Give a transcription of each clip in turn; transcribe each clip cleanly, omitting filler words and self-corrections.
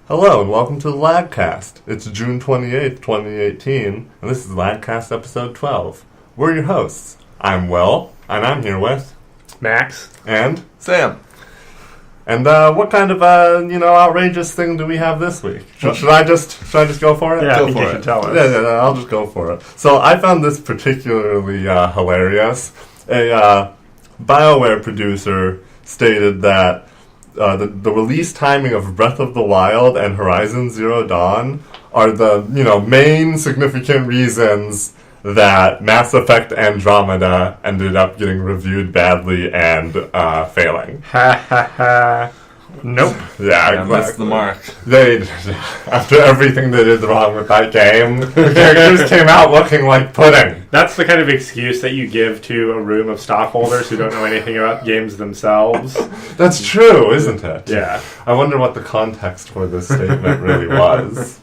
Hello and welcome to the LAAGCast. It's June 28th, 2018, and this is LAAGCast episode 12. We're your hosts. I'm Will, and I'm here with Max and Sam. And what kind of outrageous thing do we have this week? Should I just go for it? Yeah, Go I think for you it. should tell us. Yeah, I'll just go for it. So I found this particularly hilarious. A BioWare producer stated that the release timing of Breath of the Wild and Horizon Zero Dawn are the main significant reasons that Mass Effect Andromeda ended up getting reviewed badly and failing. Ha ha ha. Nope. Yeah, Missed the mark. They, after everything they did wrong with that game, the characters came out looking like pudding. That's the kind of excuse that you give to a room of stockholders who don't know anything about games themselves. That's true, isn't it? Yeah. I wonder what the context for this statement really was.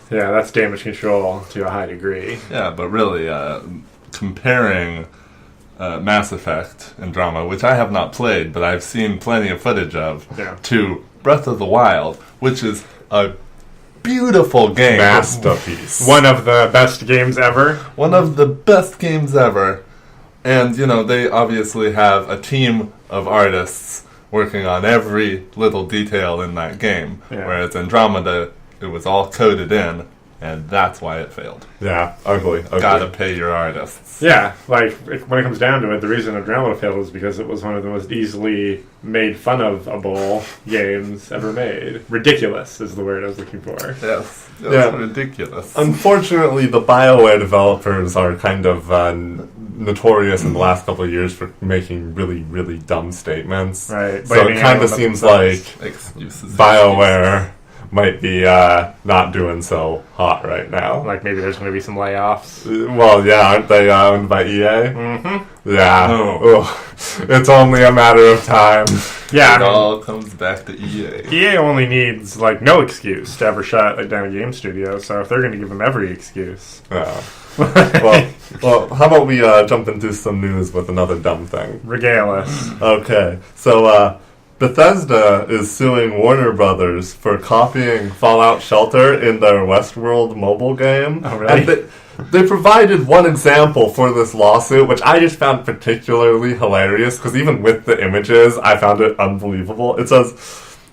Yeah, that's damage control to a high degree. Yeah, but really, comparing Mass Effect Andromeda, which I have not played, but I've seen plenty of footage of, to Breath of the Wild, which is a beautiful game. Masterpiece. One of the best games ever. One of the best games ever. And, they obviously have a team of artists working on every little detail in that game. Yeah. Whereas Andromeda, it was all coded in, and that's why it failed. Yeah, ugly. Gotta pay your artists. Yeah, like, when it comes down to it, the reason Andromeda failed was because it was one of the most easily made fun of-able games ever made. Ridiculous is the word I was looking for. Yes. Yeah. Ridiculous. Unfortunately, the BioWare developers are kind of notorious in the last couple of years for making really, really dumb statements. Right. So it kind of seems like Excuses. BioWare might be not doing so hot right now. Like, maybe there's going to be some layoffs. Well, yeah, aren't they owned by EA? Mm-hmm. Yeah. No. Ugh. It's only a matter of time. Yeah, It all comes back to EA. EA only needs, no excuse to ever shut down a game studio, so if they're going to give them every excuse. Yeah. well, how about we jump into some news with another dumb thing? Regale us. Okay, so Bethesda is suing Warner Brothers for copying Fallout Shelter in their Westworld mobile game. Oh, really? And they provided one example for this lawsuit, which I just found particularly hilarious, because even with the images, I found it unbelievable. It says,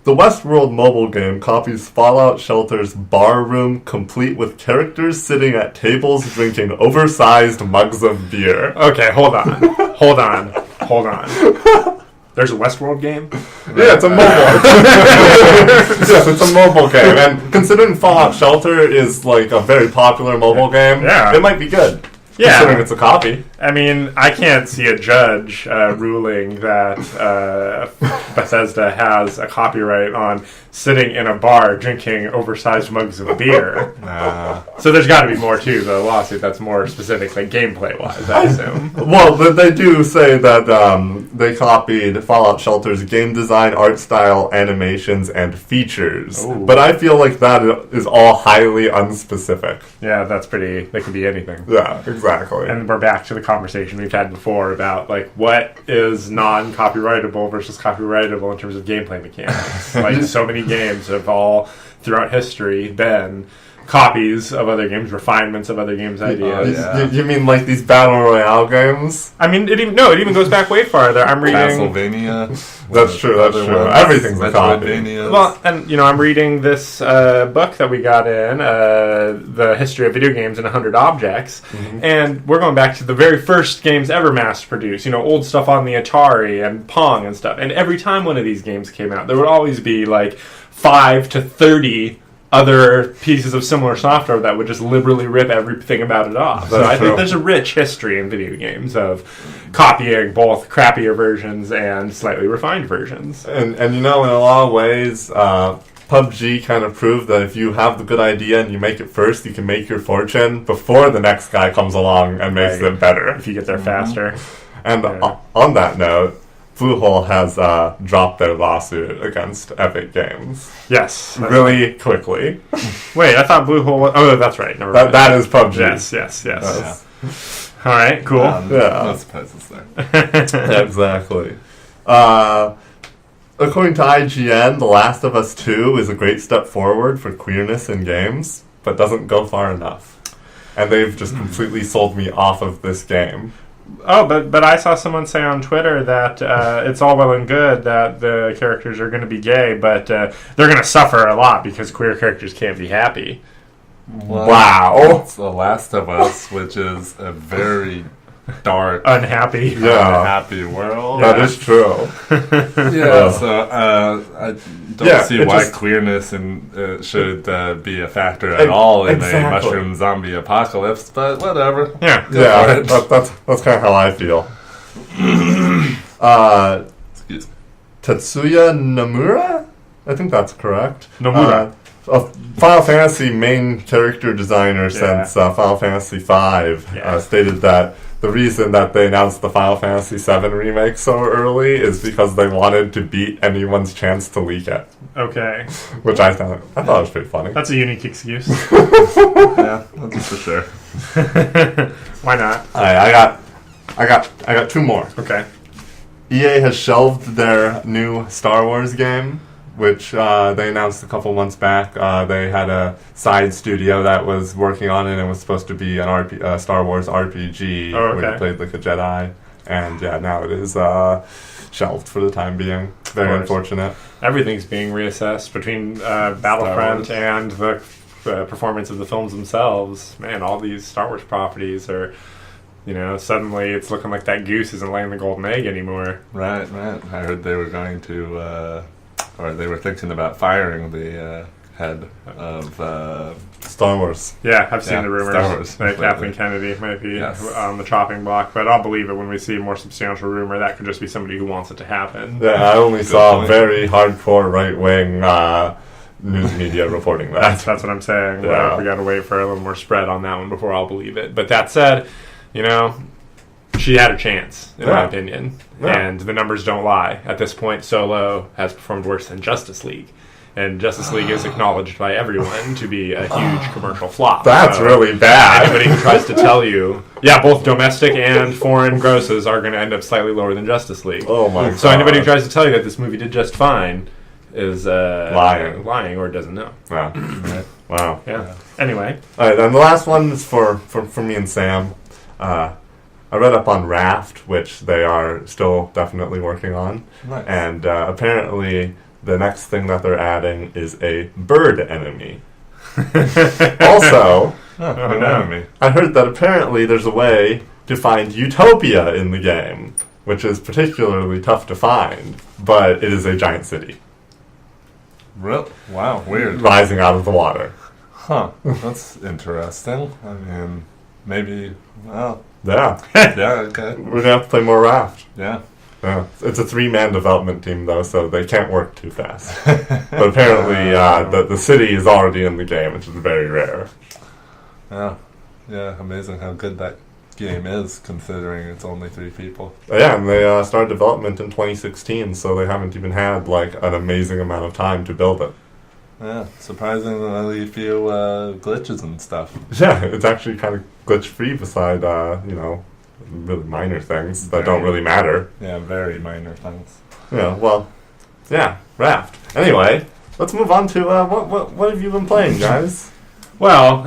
the Westworld mobile game copies Fallout Shelter's bar room, complete with characters sitting at tables drinking oversized mugs of beer. Okay, hold on. Hold on. There's a Westworld game? Yeah, it's a mobile. Yes, it's a mobile game. And considering Fallout Shelter is like a very popular mobile game, it might be good. Yeah. Considering it's a copy. I mean, I can't see a judge ruling that Bethesda has a copyright on sitting in a bar drinking oversized mugs of beer. So there's got to be more to the lawsuit that's more specific, like gameplay-wise, I assume. Well, they do say that they copied Fallout Shelter's game design, art style, animations, and features. Ooh. But I feel like that is all highly unspecific. Yeah, that could be anything. Yeah, exactly. And we're back to the conversation we've had before about, what is non-copyrightable versus copyrightable in terms of gameplay mechanics. So many games have all, throughout history, been copies of other games, refinements of other games' ideas. You mean like these Battle Royale games? I mean, it even goes back way farther. I'm reading... Castlevania. That's true. Everything's a copy. Well, and, I'm reading this book that we got in, The History of Video Games in 100 Objects, and we're going back to the very first games ever mass-produced, old stuff on the Atari and Pong and stuff. And every time one of these games came out, there would always be, 5 to 30 other pieces of similar software that would just liberally rip everything about it off. So I think there's a rich history in video games of copying both crappier versions and slightly refined versions. And in a lot of ways, PUBG kind of proved that if you have the good idea and you make it first, you can make your fortune before the next guy comes along and makes it better. If you get there faster. And on that note, Bluehole has dropped their lawsuit against Epic Games. Yes. Really quickly. Wait, I thought Bluehole was... Oh, that's right. Never mind. That is PUBG. Yes. All right, cool. No surprises there. Exactly. according to IGN, The Last of Us 2 is a great step forward for queerness in games, but doesn't go far enough. And they've just completely sold me off of this game. Oh, but I saw someone say on Twitter that it's all well and good that the characters are going to be gay, but they're going to suffer a lot because queer characters can't be happy. Well, Wow. It's The Last of Us, which is a very dark, Unhappy. unhappy world. That is true. Yeah, so I don't see it why just- queerness should be a factor at all in a Exactly. mushroom zombie apocalypse, but whatever. Yeah. Yeah, that's kind of how I feel. Excuse me. Tetsuya Nomura? I think that's correct. Nomura. A Final Fantasy main character designer since Final Fantasy V stated that the reason that they announced the Final Fantasy VII remake so early is because they wanted to beat anyone's chance to leak it, Okay. which I thought was pretty funny. That's a unique excuse. Yeah, that's for sure. Why not? I got two more. Okay. EA has shelved their new Star Wars game, which they announced a couple months back. They had a side studio that was working on it, and it was supposed to be an Star Wars RPG where you played like a Jedi. And yeah, now it is shelved for the time being. Very unfortunate. Everything's being reassessed between Battlefront and the performance of the films themselves. Man, all these Star Wars properties are, suddenly it's looking like that goose isn't laying the golden egg anymore. Right. I heard they were going to, or they were thinking about firing the head of Star Wars. Yeah, I've seen the rumors Star Wars, that Kathleen completely. Kennedy might be Yes. on the chopping block, but I'll believe it when we see a more substantial rumor. That could just be somebody who wants it to happen. Yeah, I only saw point. very hardcore right-wing news media reporting that. That's what I'm saying. Yeah. We got to wait for a little more spread on that one before I'll believe it. But that said, she had a chance, in my opinion. Yeah. And the numbers don't lie. At this point, Solo has performed worse than Justice League. And Justice League is acknowledged by everyone to be a huge commercial flop. That's So really bad. anybody who tries to tell you, both domestic and foreign grosses are going to end up slightly lower than Justice League. Oh my god. So anybody who tries to tell you that this movie did just fine is lying or doesn't know. Wow. Wow. Yeah. Anyway. All right, and the last one is for me and Sam. I read up on Raft, which they are still definitely working on. Nice. And apparently the next thing that they're adding is a bird enemy. Also, enemy. I heard that apparently there's a way to find utopia in the game, which is particularly tough to find, but it is a giant city Real? Wow, weird. rising out of the water. Huh, that's interesting. I mean, maybe, well, Yeah. yeah, okay. We're going to have to play more Raft. Yeah. Yeah. It's a 3-man development team, though, so they can't work too fast. But apparently, the city is already in the game, which is very rare. Yeah, amazing how good that game is, considering it's only 3 people. Yeah, and they started development in 2016, so they haven't even had, an amazing amount of time to build it. Yeah, surprisingly few glitches and stuff. Yeah, it's actually kind of glitch-free beside, really minor things that don't really matter. Yeah, very minor things. Yeah, well, yeah, Raft. Anyway, let's move on to what have you been playing, guys? Well,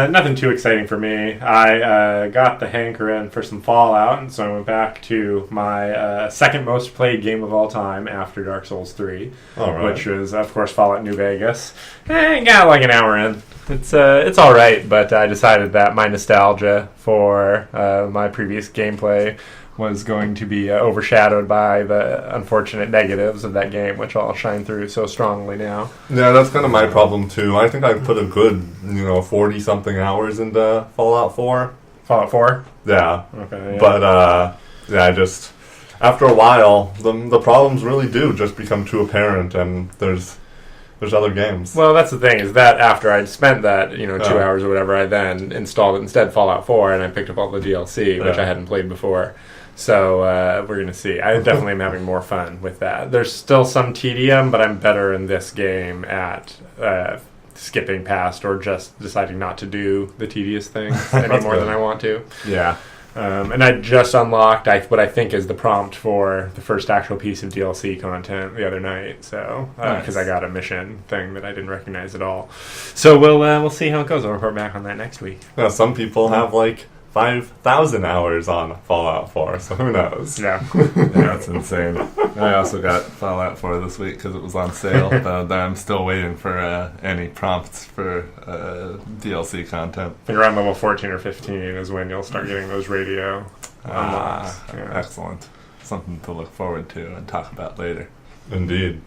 nothing too exciting for me. I got the hankering for some Fallout, and so I went back to my second most played game of all time after Dark Souls 3, All right. which was, of course, Fallout New Vegas. Got like an hour in. It's all right, but I decided that my nostalgia for my previous gameplay was going to be overshadowed by the unfortunate negatives of that game, which I'll shine through so strongly now. Yeah, that's kind of my problem, too. I think I put a good, 40-something hours into Fallout 4. Fallout 4? Yeah. Okay. Yeah. But, just after a while, the problems really do just become too apparent, and there's other games. Well, that's the thing, is that after I'd spent that, 2 hours or whatever, I then installed instead Fallout 4, and I picked up all the DLC, which I hadn't played before. So, we're going to see. I definitely am having more fun with that. There's still some tedium, but I'm better in this game at skipping past or just deciding not to do the tedious things any more than I want to. Yeah. And I just unlocked what I think is the prompt for the first actual piece of DLC content the other night. So because I got a mission thing that I didn't recognize at all. So we'll see how it goes. I'll report back on that next week. Yeah, some people have like 5,000 hours on Fallout 4, so who knows? Yeah, That's insane. I also got Fallout 4 this week because it was on sale, but I'm still waiting for any prompts for DLC content. I think around level 14 or 15 is when you'll start getting those radio unlocks. Yeah. Excellent. Something to look forward to and talk about later. Indeed.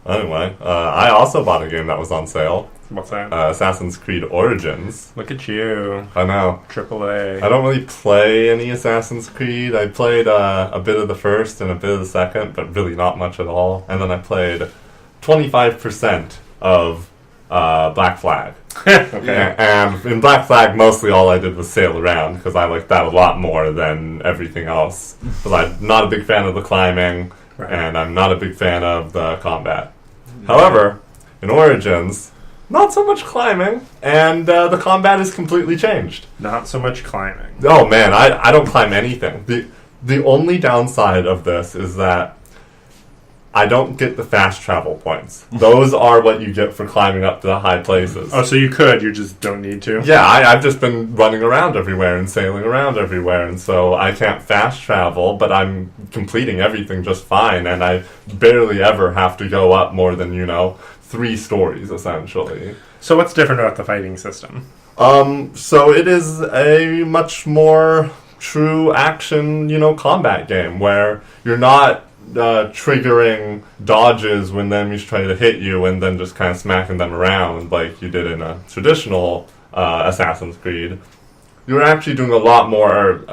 Anyway, I also bought a game that was on sale. What's that? Assassin's Creed Origins. Look at you. I know. AAA. I don't really play any Assassin's Creed. I played a bit of the first and a bit of the second, but really not much at all. And then I played 25% of Black Flag. Okay. And in Black Flag, mostly all I did was sail around, because I liked that a lot more than everything else. Because I'm not a big fan of the climbing, and I'm not a big fan of the combat. However, in Origins, not so much climbing, and the combat is completely changed. Not so much climbing. Oh man, I don't climb anything. The only downside of this is that I don't get the fast travel points. Those are what you get for climbing up to the high places. Oh, so you could, you just don't need to? Yeah, I've just been running around everywhere and sailing around everywhere, and so I can't fast travel, but I'm completing everything just fine, and I barely ever have to go up more than, 3 stories, essentially. So what's different about the fighting system? So it is a much more true action, combat game, where you're not triggering dodges when enemies try to hit you and then just kind of smacking them around like you did in a traditional Assassin's Creed. You're actually doing a lot more,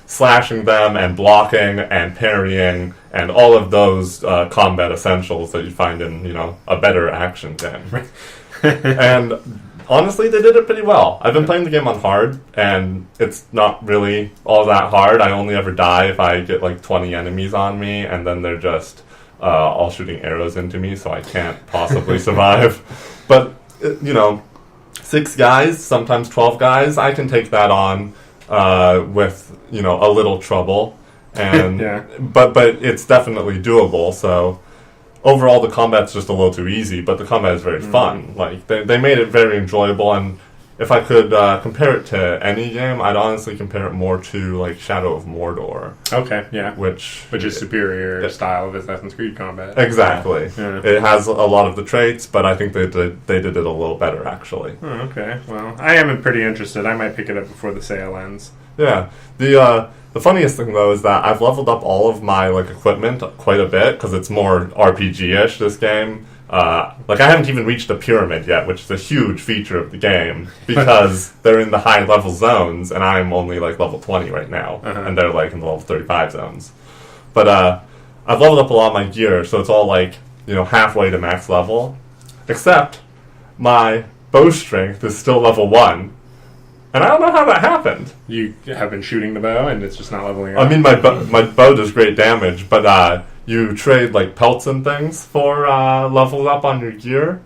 slashing them and blocking and parrying and all of those combat essentials that you find in, a better action game. And honestly, they did it pretty well. I've been playing the game on hard, and it's not really all that hard. I only ever die if I get 20 enemies on me, and then they're just all shooting arrows into me, so I can't possibly survive. But, 6 guys, sometimes 12 guys, I can take that on with, a little trouble. And Yeah. but it's definitely doable, so overall the combat's just a little too easy, but the combat is very fun. They made it very enjoyable, and if I could compare it to any game, I'd honestly compare it more to Shadow of Mordor. Okay, yeah. Which is superior style of Assassin's Creed combat. Exactly. Yeah. It has a lot of the traits, but I think they did it a little better, actually. Oh, okay, well, I am pretty interested. I might pick it up before the sale ends. Yeah. The funniest thing, though, is that I've leveled up all of my equipment quite a bit, because it's more RPG-ish, this game. I haven't even reached a pyramid yet, which is a huge feature of the game, because they're in the high-level zones, and I'm only, level 20 right now, and they're, in the level 35 zones. But I've leveled up a lot of my gear, so it's all, halfway to max level, except my bow strength is still level 1. And I don't know how that happened. You have been shooting the bow, and it's just not leveling up? I mean, my bow does great damage, but you trade, pelts and things for level up on your gear.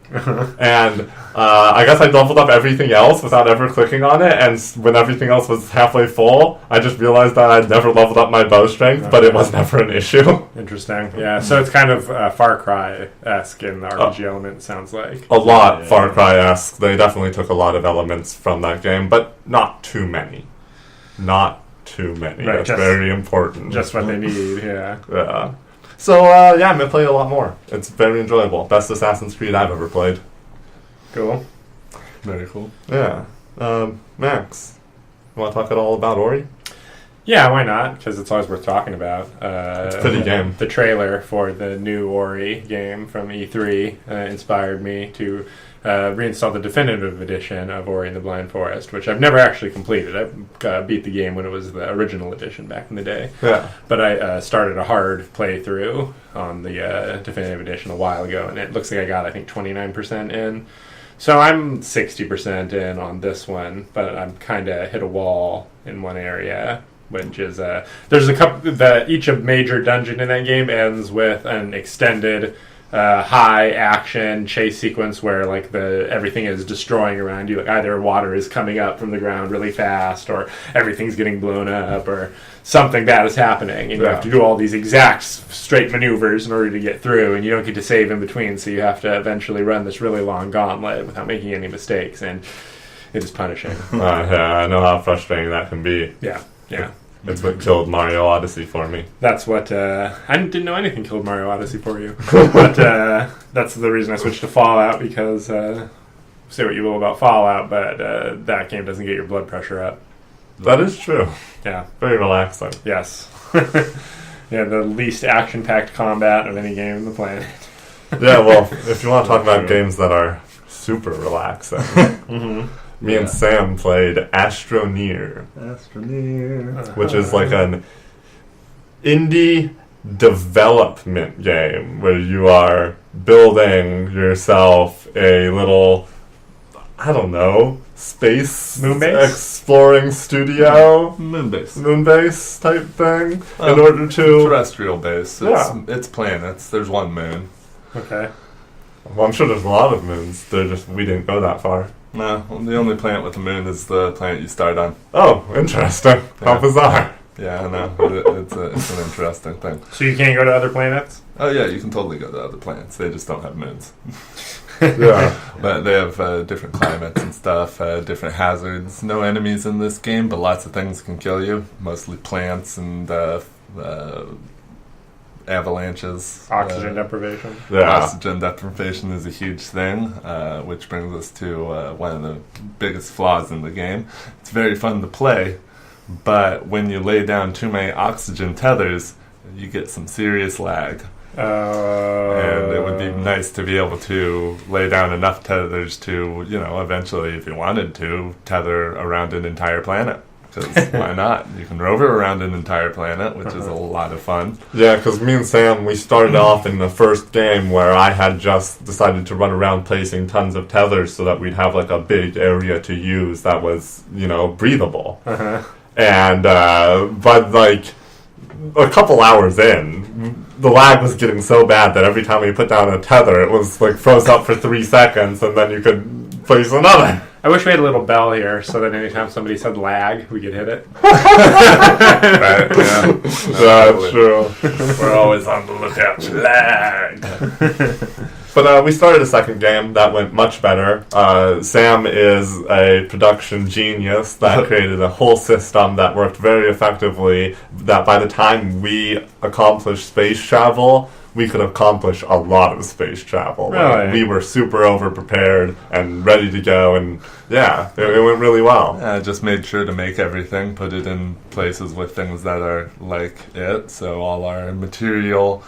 And I guess I leveled up everything else without ever clicking on it, and when everything else was halfway full, I just realized that I'd never leveled up my bow strength, but it was never an issue. Interesting. Yeah, so it's kind of Far Cry-esque in the RPG element, it sounds like. A lot Far Cry-esque. They definitely took a lot of elements from that game, but not too many. Not too many. Right, That's very important. Just what they need, yeah. Yeah. So, I'm going to play it a lot more. It's very enjoyable. Best Assassin's Creed I've ever played. Cool. Very cool. Yeah. Max, you want to talk at all about Ori? Yeah, why not? Because it's always worth talking about. It's a pretty game. The trailer for the new Ori game from E3 inspired me to reinstall the definitive edition of Ori and the Blind Forest, which I've never actually completed. I beat the game when it was the original edition back in the day. Yeah. But I started a hard playthrough on the definitive edition a while ago, and it looks like I got, 29% in. So I'm 60% in on this one, but I'm kind of hit a wall in one area, which is there's a couple. Each major dungeon in that game ends with an extended high action chase sequence where like everything is destroying around you. Like either water is coming up from the ground really fast, or everything's getting blown up, or something bad is happening, and you have to do all these exact straight maneuvers in order to get through, and you don't get to save in between, so you have to eventually run this really long gauntlet without making any mistakes, and it is punishing. Yeah, I know how frustrating that can be. Yeah. It's what killed Mario Odyssey for me. That's what... I didn't know anything killed Mario Odyssey for you. But that's the reason I switched to Fallout, because... say what you will about Fallout, but that game doesn't get your blood pressure up. That is true. Yeah. Very relaxing. Yes. Yeah, the least action-packed combat of any game on the planet. Yeah, well, if you want to talk about games that are super relaxing... Me and Sam played Astroneer, which is like an indie development game where you are building yourself a little, I don't know, space exploring studio, moon base type thing, in order to terrestrial base. It's planets. There's one moon. Okay. Well, I'm sure there's a lot of moons. We didn't go that far. No, the only planet with a moon is the planet you start on. Oh, interesting. How bizarre. Yeah, I know. It's an interesting thing. So you can't go to other planets? Oh, yeah, you can totally go to other planets. They just don't have moons. Yeah. But they have different climates and stuff, different hazards. No enemies in this game, but lots of things can kill you. Mostly plants and avalanches. Oxygen deprivation. Yeah. Oxygen deprivation is a huge thing, which brings us to one of the biggest flaws in the game. It's very fun to play, but when you lay down too many oxygen tethers, you get some serious lag. And it would be nice to be able to lay down enough tethers to, eventually, if you wanted to, tether around an entire planet. Because why not? You can rover around an entire planet, which is a lot of fun. Yeah, because me and Sam, we started off in the first game where I had just decided to run around placing tons of tethers so that we'd have like a big area to use that was, breathable. And but like a couple hours in, the lag was getting so bad that every time we put down a tether, it was like froze up for 3 seconds, and then you could place another. I wish we had a little bell here so that anytime somebody said lag, we could hit it. Right, yeah. That's true. We're always on the lookout for lag. But we started a second game that went much better. Sam is a production genius that created a whole system that worked very effectively, that by the time we accomplished space travel, we could accomplish a lot of space travel. Really? Like, we were super over-prepared and ready to go, and it went really well. I just made sure to make everything, put it in places with things that are like it, so all our material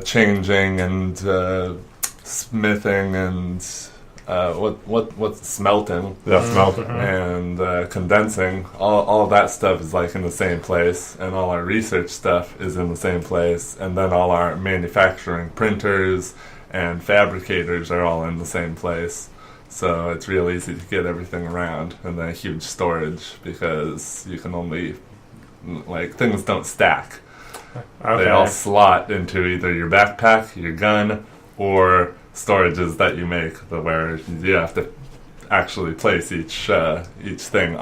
changing and smithing and what's smelting? Yeah, smelting. And condensing. All of that stuff is like in the same place, and all our research stuff is in the same place, and then all our manufacturing printers and fabricators are all in the same place. So it's real easy to get everything around, and then huge storage because you can only things don't stack. Okay. They all slot into either your backpack, your gun, or storages that you make, where you have to actually place each thing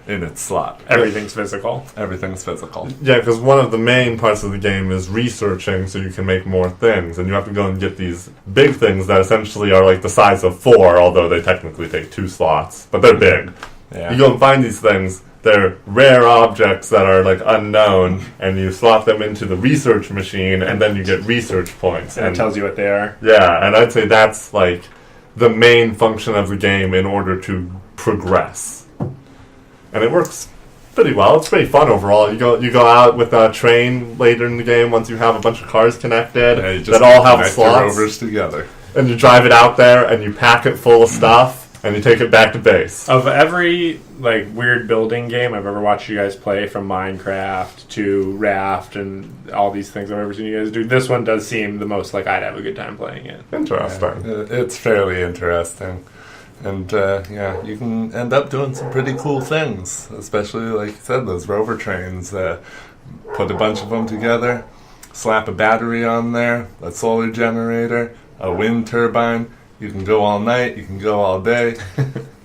in its slot. Everything's physical. Everything's physical. Yeah, because one of the main parts of the game is researching so you can make more things, and you have to go and get these big things that essentially are like the size of 4, although they technically take 2 slots, but they're big. Yeah. You go and find these things. They're rare objects that are like unknown, and you slot them into the research machine, and then you get research points. And it tells you what they are. Yeah, and I'd say that's like the main function of the game in order to progress. And it works pretty well. It's pretty fun overall. You go out with a train later in the game once you have a bunch of cars connected that all have slots. Rovers together. And you drive it out there, and you pack it full of stuff. And you take it back to base. Of every weird building game I've ever watched you guys play, from Minecraft to Raft and all these things I've ever seen you guys do, this one does seem the most like I'd have a good time playing it. Interesting. Yeah, it's fairly interesting. And you can end up doing some pretty cool things, especially like you said, those rover trains. Put a bunch of them together, slap a battery on there, a solar generator, a wind turbine. You can go all night, you can go all day.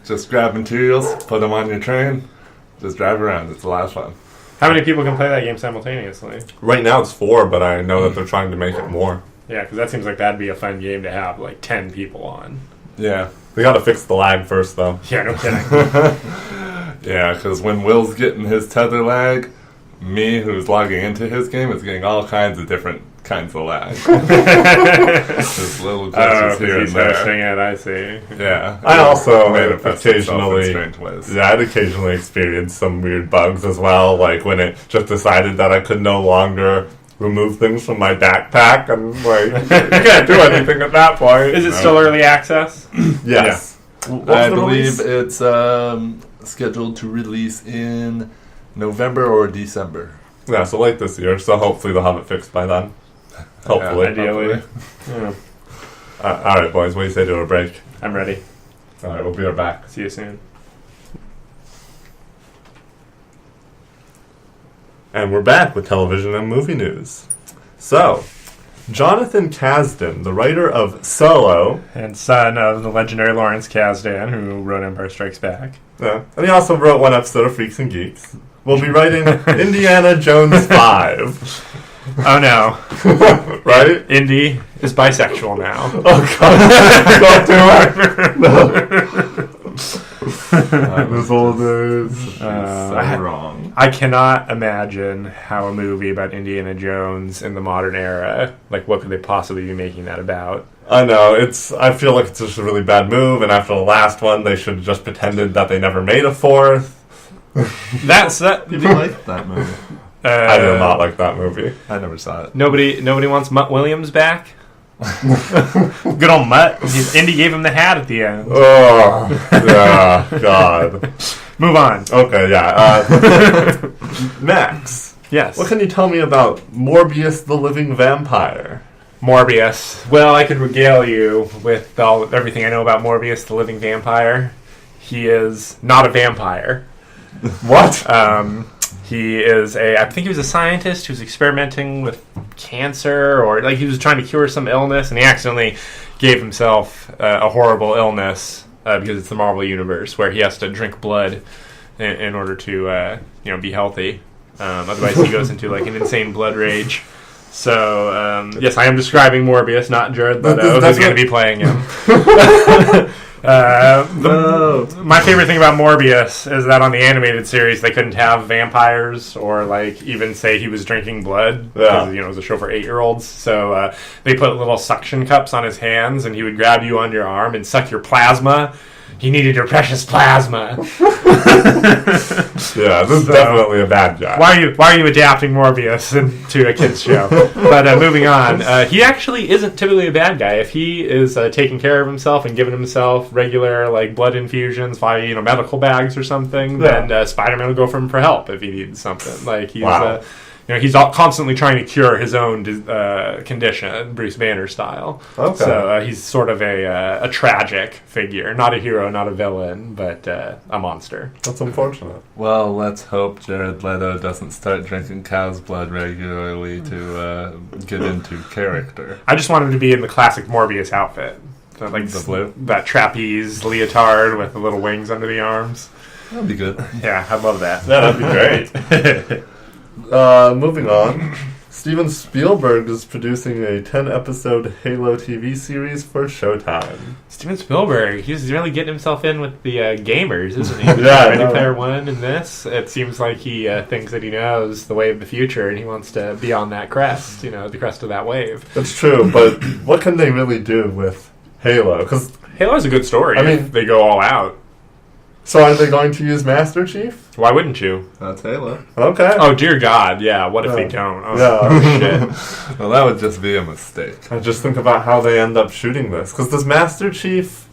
Just grab materials, put them on your train, just drive around. It's a lot of fun. How many people can play that game simultaneously? Right now it's 4, but I know that they're trying to make it more. Yeah, because that seems like that'd be a fun game to have, like, 10 people on. Yeah. We gotta fix the lag first, though. Yeah, no kidding. Yeah, because when Will's getting his tether lag, me, who's logging into his game, is getting all kinds of different kinds of lag. Just little glitches here and there. It, I see. Yeah. I also manifests itself in strange ways. Yeah, I'd occasionally experience some weird bugs as well, like when it just decided that I could no longer remove things from my backpack, and like, you can't do anything at that point. Is it still early access? Yes. Yeah. I believe it's scheduled to release in November or December. Yeah, so late this year, so hopefully they'll have it fixed by then. Hopefully. Yeah, ideally. Yeah. Alright, boys, what do you say to a break? I'm ready. Alright, we'll be right back. See you soon. And we're back with television and movie news. So, Jonathan Kasdan, the writer of Solo, and son of the legendary Lawrence Kasdan, who wrote Empire Strikes Back. And he also wrote one episode of Freaks and Geeks, will be writing Indiana Jones 5. Oh no. Right? Indy is bisexual now. Oh god. Don't do it. No. Those old days. So wrong. I cannot imagine how a movie about Indiana Jones in the modern era, like what could they possibly be making that about? I know, I feel like it's just a really bad move, and after the last one they should have just pretended that they never made a fourth. Did you like that movie? I did not like that movie. I never saw it. Nobody wants Mutt Williams back? Good old Mutt. Indy gave him the hat at the end. Oh, yeah, God. Move on. Okay, yeah. Max. Yes. What can you tell me about Morbius the Living Vampire? Morbius. Well, I could regale you with everything I know about Morbius the Living Vampire. He is not a vampire. What? He is I think he was a scientist who was experimenting with cancer, or like he was trying to cure some illness, and he accidentally gave himself a horrible illness because it's the Marvel Universe, where he has to drink blood in order to be healthy. Otherwise, he goes into like an insane blood rage. So, yes, I am describing Morbius, not Jared Leto, who's going to be playing him. My favorite thing about Morbius is that on the animated series they couldn't have vampires or like even say he was drinking blood because it was a show for 8-year-olds. So they put little suction cups on his hands and he would grab you on your arm and suck your plasma. He needed your precious plasma. Yeah, this is definitely a bad guy. Why are you adapting Morbius into a kids show? But moving on, he actually isn't typically a bad guy. If he is taking care of himself and giving himself regular like blood infusions via medical bags or something, then Spider-Man will go for him for help if he needs something. Like he's he's constantly trying to cure his own condition, Bruce Banner style. Okay. So he's sort of a tragic figure, not a hero, not a villain, but a monster. That's unfortunate. Well, let's hope Jared Leto doesn't start drinking cow's blood regularly to get into character. I just want him to be in the classic Morbius outfit. So like the blue? That trapeze leotard with the little wings under the arms. That'd be good. Yeah, I'd love that. That'd be great. Moving on, Steven Spielberg is producing a 10-episode Halo TV series for Showtime. Steven Spielberg, he's really getting himself in with the gamers, isn't he? Yeah, Ready Player One and this. It seems like he thinks that he knows the way of the future and he wants to be on that crest, the crest of that wave. That's true, but what can they really do with Halo? Because Halo's a good story. I mean, if they go all out. So are they going to use Master Chief? Why wouldn't you? That's Halo. Okay. Oh, dear God, yeah. What if they don't? Oh, shit. Well, that would just be a mistake. I just think about how they end up shooting this. Because this Master Chief,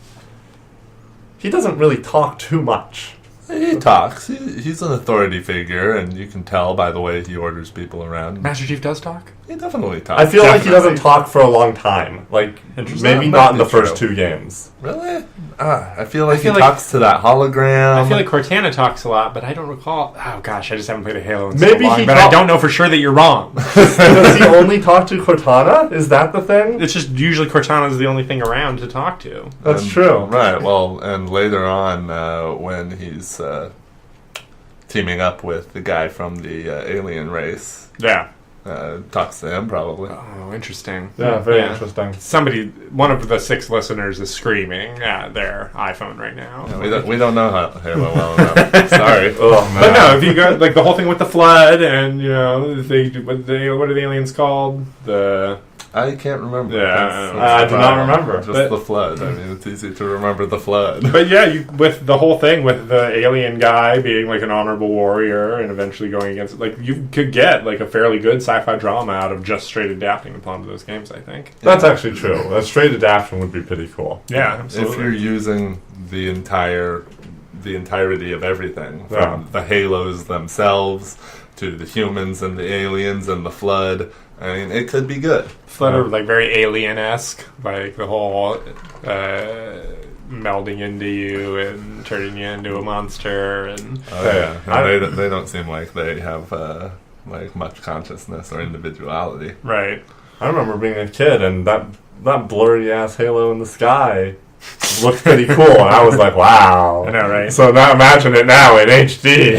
he doesn't really talk too much. He talks. He's an authority figure, and you can tell by the way he orders people around. Master Chief does talk? He definitely talks. I feel like he doesn't talk for a long time. Like, maybe not in the first true. 2 games. Really? I feel like he talks to that hologram. I feel like Cortana talks a lot, but I don't recall. Oh gosh, I just haven't played a Halo in Maybe so long. he But I don't know for sure that you're wrong. Does he only talk to Cortana? Is that the thing? It's just usually Cortana's the only thing around to talk to. That's true. Right, well, and later on, when he's teaming up with the guy from the alien race, Yeah. talks to him probably. Oh, interesting. Yeah, very interesting. One of the 6 listeners is screaming at their iPhone right now. Yeah, we don't know Halo well enough. Sorry. Oh, man. But no, if you go like the whole thing with the flood and what are the aliens called? I can't remember. Yeah, I do not remember. Just the flood. I mean, it's easy to remember the flood. But yeah, with the whole thing with the alien guy being like an honorable warrior and eventually going against it, like you could get like a fairly good sci-fi drama out of just straight adapting upon those games. I think That's actually true. A straight adaptation would be pretty cool. Yeah, absolutely. If you're using the entirety of everything, from the Halos themselves to the humans and the aliens and the flood, I mean, it could be good. Flood are like very alien-esque, like the whole melding into you and turning you into a monster. And And they don't seem like they have like much consciousness or individuality. Right. I remember being a kid and that blurry ass halo in the sky looked pretty cool, and I was like, wow. I know, right? So now imagine it now in HD.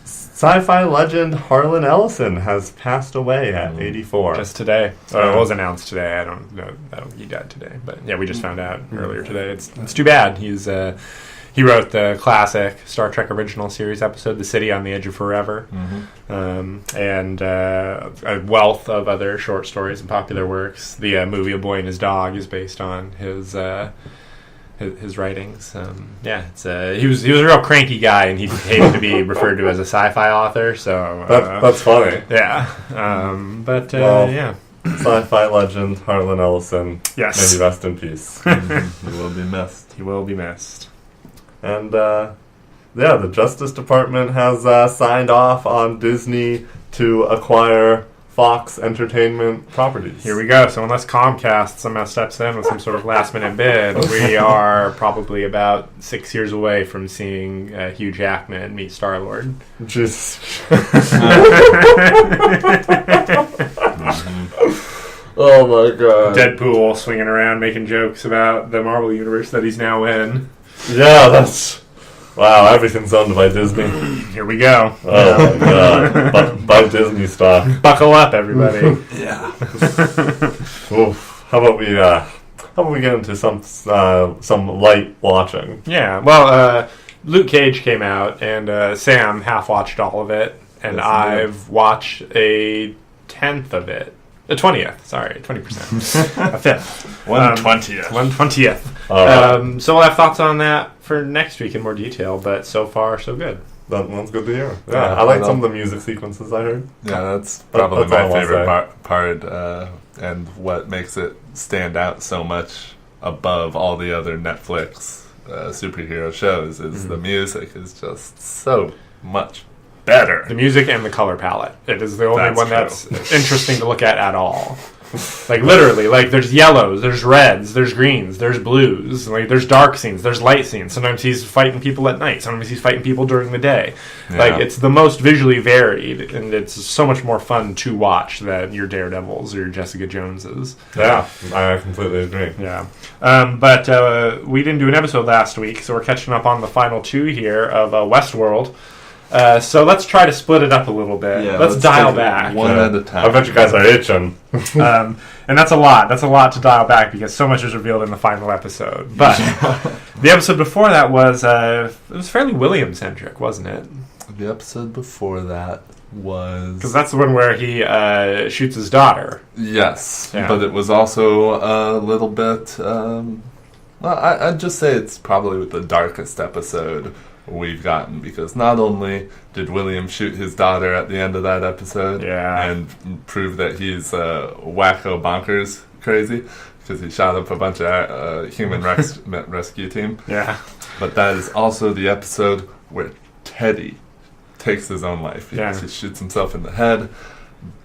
Sci-fi legend Harlan Ellison has passed away at 84. Just today. It was announced today. I don't know. He died today. But yeah, we just found out earlier today. It's too bad. He wrote the classic Star Trek original series episode, The City on the Edge of Forever, and a wealth of other short stories and popular works. The movie A Boy and His Dog is based on his writings. He was a real cranky guy, and he hated to be referred to as a sci-fi author. So that's funny. Yeah, yeah. Sci-fi legend Harlan Ellison. Yes. May he rest in peace. He will be missed. He will be missed. And the Justice Department has signed off on Disney to acquire Fox Entertainment properties. Here we go. So unless Comcast somehow steps in with some sort of last-minute bid, we are probably about 6 years away from seeing Hugh Jackman meet Star-Lord. Jesus. Oh my god. Deadpool swinging around making jokes about the Marvel Universe that he's now in. Yeah, that's... Wow, everything's owned by Disney. Here we go. Oh my god. Buy Disney stock. Buckle up, everybody. Yeah. Oof. How about we get into some light watching? Yeah, well, Luke Cage came out, and Sam half-watched all of it, and Yes, I've watched a 10th of it. A 20th, sorry, 20%. A fifth. 1/20th. 1/20th. So we'll have thoughts on that for next week in more detail, but so far, so good. That's good to hear. Yeah, I like some of the music sequences I heard. Yeah, that's probably that's all my I'll favorite say. part, and what makes it stand out so much above all the other Netflix superhero shows is the music is just so much better. The music and the color palette. It is the only That's one true. that's interesting to look at all. Like, literally, like, there's yellows, there's reds, there's greens, there's blues, like, there's dark scenes, there's light scenes. Sometimes he's fighting people at night, sometimes he's fighting people during the day. Yeah. Like, it's the most visually varied, and it's so much more fun to watch than your Daredevils or your Jessica Joneses. Yeah, I completely agree. Yeah. But we didn't do an episode last week, so we're catching up on the final 2 here of Westworld. So let's try to split it up a little bit. Yeah, let's dial take it back. one at a time. I bet you guys are itching. And that's a lot. That's a lot to dial back because so much is revealed in the final episode. But the episode before that was it was fairly William-centric, wasn't it? The episode before that was... Because that's the one where he shoots his daughter. Yes, Yeah. but it was also a little bit... well, I'd just say it's probably the darkest episode we've gotten, because not only did William shoot his daughter at the end of that episode and prove that he's wacko bonkers crazy because he shot up a bunch of human rescue team, Yeah. but that is also the episode where Teddy takes his own life. He shoots himself in the head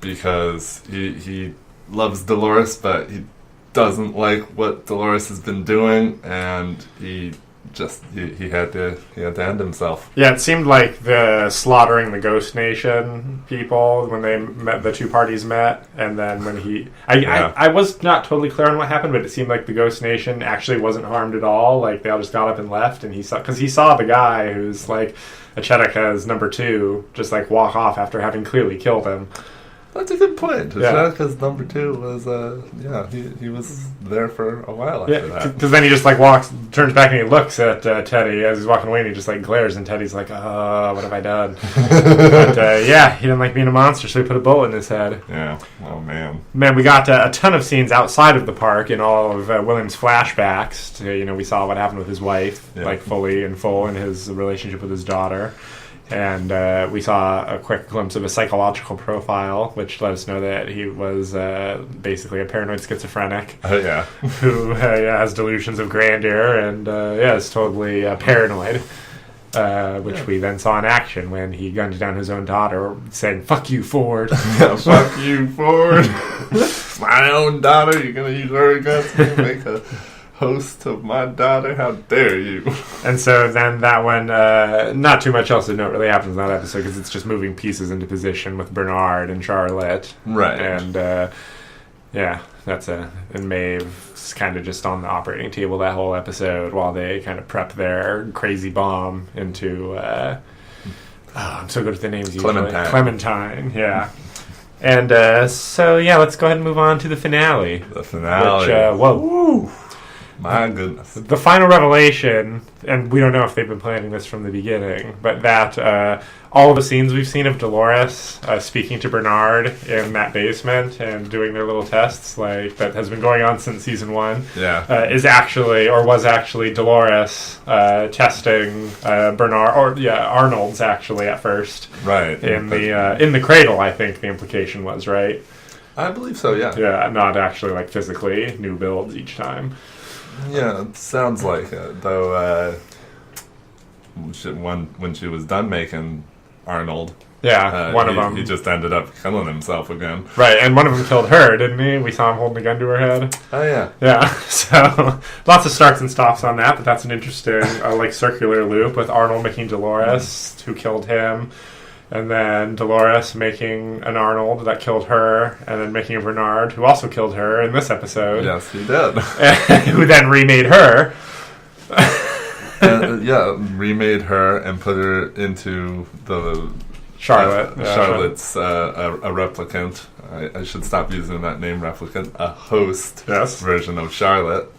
because he loves Dolores, but he doesn't like what Dolores has been doing, and he had to end himself. Yeah, it seemed like the slaughtering the Ghost Nation people when they met, the two parties met, and then when I was not totally clear on what happened, but it seemed like the Ghost Nation actually wasn't harmed at all. Like they all just got up and left, and he saw the guy who's like Achedeka's number 2 just like walk off after having clearly killed him. That's a good point. Achedeka's number 2 was, he was there for a while after that. Because then he just like turns back and he looks at Teddy as he's walking away, and he just like glares, and Teddy's like, "Oh, what have I done?" But he didn't like being a monster, so he put a bullet in his head. Yeah. Oh man. Man, we got a ton of scenes outside of the park in all of William's flashbacks. We saw what happened with his wife, like fully in full, and his relationship with his daughter. And we saw a quick glimpse of a psychological profile, which let us know that he was basically a paranoid schizophrenic. Oh, yeah. Who has delusions of grandeur and is totally paranoid. Which we then saw in action when he gunned down his own daughter, saying, "Fuck you, Ford." Fuck you, Ford. My own daughter, you're going to use her against me, make a host of my daughter, how dare you. And so then that one, not too much else to note really happens in that episode, because it's just moving pieces into position with Bernard and Charlotte. Right. And and Maeve's kind of just on the operating table that whole episode while they kind of prep their crazy bomb into I'm so good at the names usually. Clementine, yeah. And let's go ahead and move on to the finale. The finale. Which, whoa. My goodness. The final revelation, and we don't know if they've been planning this from the beginning, but that all of the scenes we've seen of Dolores speaking to Bernard in that basement and doing their little tests, like that has been going on since season 1, was actually Dolores testing Bernard, Arnold's actually at first. Right. In the cradle, I think the implication was, right? I believe so, yeah. Yeah, not actually like physically, new builds each time. Yeah, it sounds like it, though when she was done making Arnold, one of them, he just ended up killing himself again. Right, and one of them killed her, didn't he? We saw him holding a gun to her head. Oh, yeah. Yeah, so lots of starts and stops on that, but that's an interesting circular loop with Arnold making Dolores, who killed him, and then Dolores making an Arnold that killed her, and then making a Bernard, who also killed her in this episode. Yes, he did. Who then remade her. Remade her and put her into the... Charlotte. Charlotte's a replicant. I should stop using that name, replicant. A host version of Charlotte.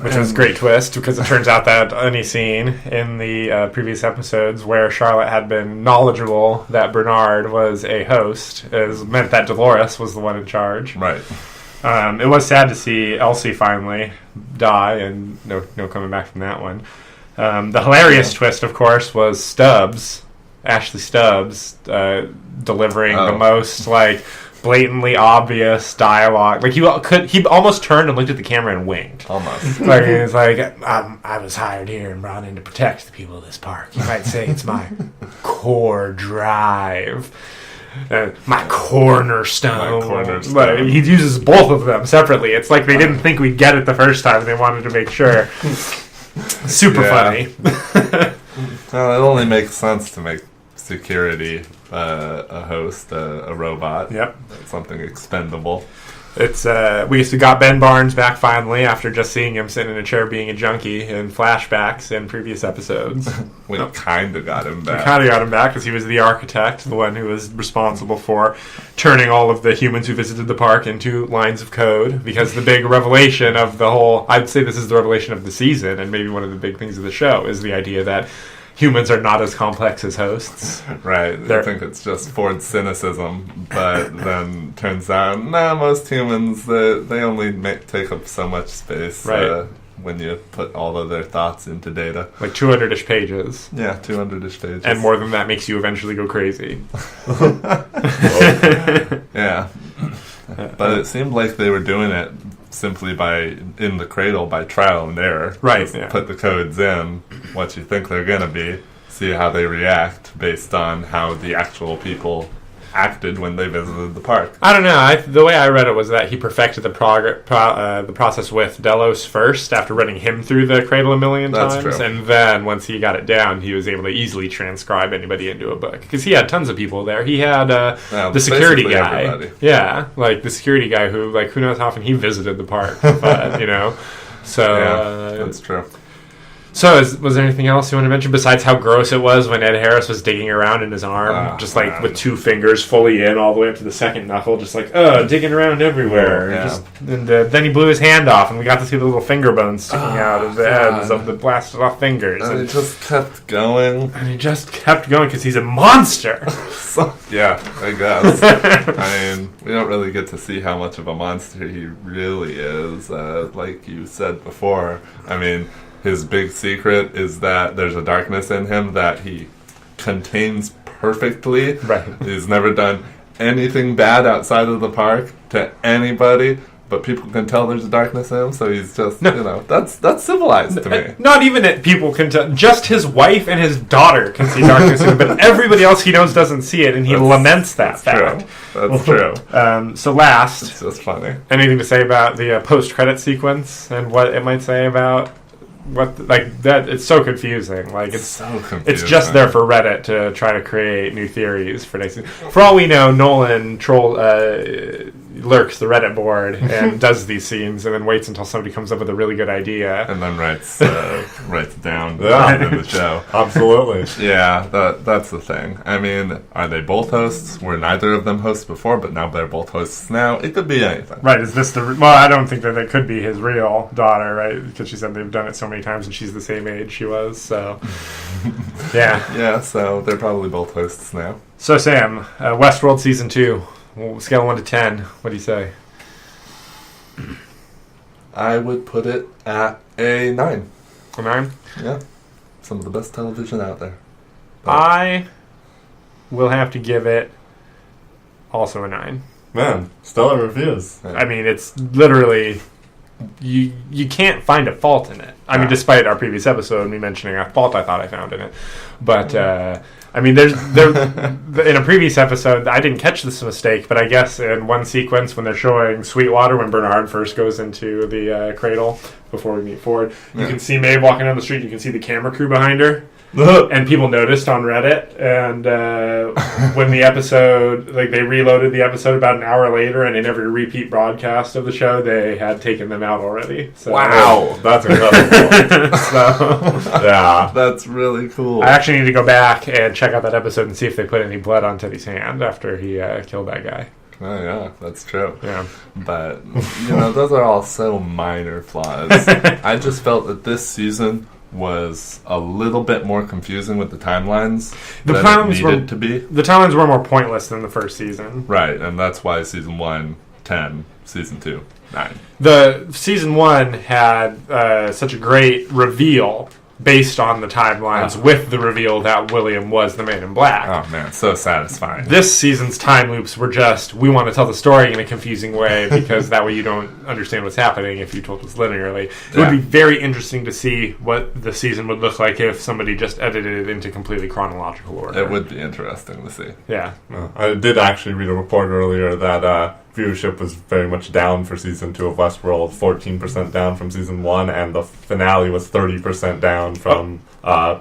Which is a great twist, because it turns out that any scene in the previous episodes where Charlotte had been knowledgeable that Bernard was a host meant that Dolores was the one in charge. Right. It was sad to see Elsie finally die, and no coming back from that one. The hilarious twist, of course, was Ashley Stubbs, delivering the most blatantly obvious dialogue. Like he almost turned and looked at the camera and winked. Almost. He was like, I was hired here and brought in to protect the people of this park. You might say it's my core drive. My cornerstone. But he uses both of them separately. It's like they didn't think we'd get it the first time. They wanted to make sure. Super funny. Well, it only makes sense to make security a host, a robot. Yep. Something expendable. It's we got Ben Barnes back finally after just seeing him sitting in a chair being a junkie in flashbacks in previous episodes. We kind of got him back. We kind of got him back because he was the architect, the one who was responsible for turning all of the humans who visited the park into lines of code. Because the big revelation of the whole, I'd say this is the revelation of the season, and maybe one of the big things of the show, is the idea that humans are not as complex as hosts. Right. I think it's just Ford's cynicism, but then turns out, most humans, they only take up so much space when you put all of their thoughts into data. Like 200-ish pages. Yeah, 200-ish pages. And more than that makes you eventually go crazy. Yeah. But it seemed like they were doing it simply in the cradle by trial and error. Right. Just put the codes in, what you think they're going to be, see how they react based on how the actual people acted when they visited the park. I don't know. The way I read it was that he perfected the process with Delos first after running him through the cradle a million times. That's true. And then once he got it down, he was able to easily transcribe anybody into a book. Because he had tons of people there. He had the security guy. Everybody. Yeah, like the security guy who knows how often he visited the park. But, So, yeah, that's true. So, was there anything else you want to mention besides how gross it was when Ed Harris was digging around in his arm, with 2 fingers fully in all the way up to the second knuckle, just digging around everywhere. Yeah. Then he blew his hand off, and we got to see the little finger bones sticking out of the ends of the blasted off fingers. And he just kept going. Because he's a monster. Yeah, I guess. I mean, we don't really get to see how much of a monster he really is. Like you said before, I mean, his big secret is that there's a darkness in him that he contains perfectly. Right. He's never done anything bad outside of the park to anybody, but people can tell there's a darkness in him, so he's just, that's civilized to me. Not even that people can tell. Just his wife and his daughter can see darkness in him, but everybody else he knows doesn't see it, and he laments that fact. That's true. So last, It's just funny. anything to say about the post-credit sequence and what it might say about that? It's so confusing. It's so confusing. It's just there for Reddit to try to create new theories for next season. For all we know, Nolan lurks the Reddit board and does these scenes, and then waits until somebody comes up with a really good idea, and then writes it down in the show. Absolutely. Yeah, that's the thing. I mean, are they both hosts? Were neither of them hosts before, but now they're both hosts now? It could be anything. Right, is this I don't think that it could be his real daughter, right? Because she said they've done it so many times and she's the same age she was, so... Yeah. Yeah, so they're probably both hosts now. So, Sam, Westworld Season 2, scale of 1 to 10, what do you say? I would put it at a 9. A 9? Yeah. Some of the best television out there. I will have to give it also a 9. Man, stellar reviews. Yeah. I mean, it's literally... You can't find a fault in it. I mean, despite our previous episode, me mentioning a fault I thought I found in it. But, I mean, in a previous episode, I didn't catch this mistake, but I guess in one sequence when they're showing Sweetwater, when Bernard first goes into the cradle before we meet Ford, you can see Maeve walking down the street, you can see the camera crew behind her. And people noticed on Reddit, and when the episode, they reloaded the episode about an hour later, and in every repeat broadcast of the show, they had taken them out already. So, wow, that's incredible. Yeah. That's really cool. I actually need to go back and check out that episode and see if they put any blood on Teddy's hand after he killed that guy. Oh, yeah, that's true. Yeah. But, those are all so minor flaws. I just felt that this season was a little bit more confusing with the timelines The timelines were more pointless than the first season. Right, and that's why season 1, 10, season 2, 9. The season 1 had such a great reveal based on the timelines with the reveal that William was the Man in Black. Oh, man, so satisfying. This season's time loops were just, we want to tell the story in a confusing way because that way you don't understand what's happening if you told us linearly. It would be very interesting to see what the season would look like if somebody just edited it into completely chronological order. It would be interesting to see. Yeah. I did actually read a report earlier that viewership was very much down for Season 2 of Westworld, 14% down from Season 1, and the finale was 30% down from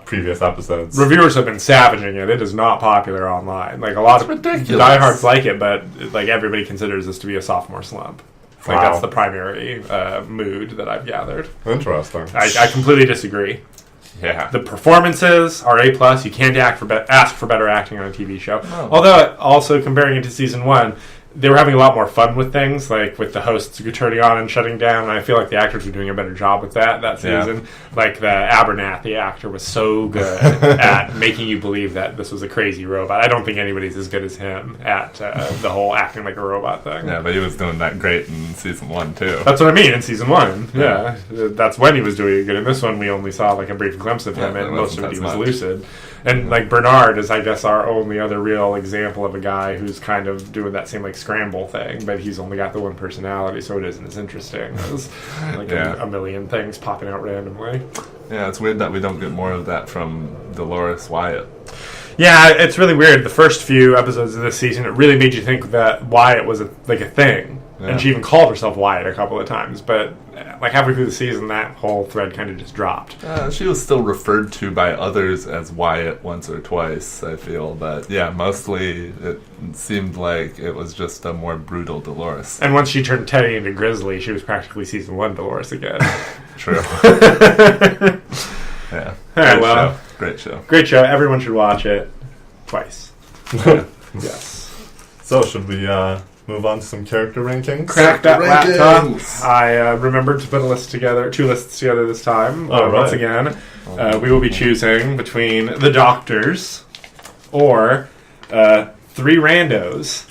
previous episodes. Reviewers have been savaging it. It is not popular online. A lot of diehards like it, but everybody considers this to be a sophomore slump. That's the primary mood that I've gathered. Interesting. I completely disagree. Yeah. The performances are A+. You can't ask for better acting on a TV show. Oh. Although, also comparing it to Season 1, they were having a lot more fun with things, with the hosts turning on and shutting down, and I feel like the actors were doing a better job with that season. The Abernathy actor was so good at making you believe that this was a crazy robot. I don't think anybody's as good as him at the whole acting like a robot thing. Yeah, but he was doing that great in Season 1, too. That's what I mean, in Season 1. Yeah. That's when he was doing it good. In this one, we only saw a brief glimpse of him, and most of it he was lucid. And Bernard is, I guess, our only other real example of a guy who's kind of doing that same scramble thing, but he's only got the one personality, so it isn't as interesting as a million things popping out randomly. Yeah, it's weird that we don't get more of that from Dolores Wyatt. Yeah, it's really weird. The first few episodes of this season, it really made you think that Wyatt was a thing. Yeah. And she even called herself Wyatt a couple of times. But like halfway through the season, that whole thread kind of just dropped. She was still referred to by others as Wyatt once or twice, I feel. But yeah, mostly it seemed like it was just a more brutal Dolores. And once she turned Teddy into Grizzly, she was practically season 1 Dolores again. True. Yeah. All right, well. Show. Great show. Great show. Everyone should watch it twice. Yeah. Yes. So, should we move on to some character rankings? Crack that laptop. I remembered to put two lists together this time. Once again, we will be choosing between the Doctors or 3 randos.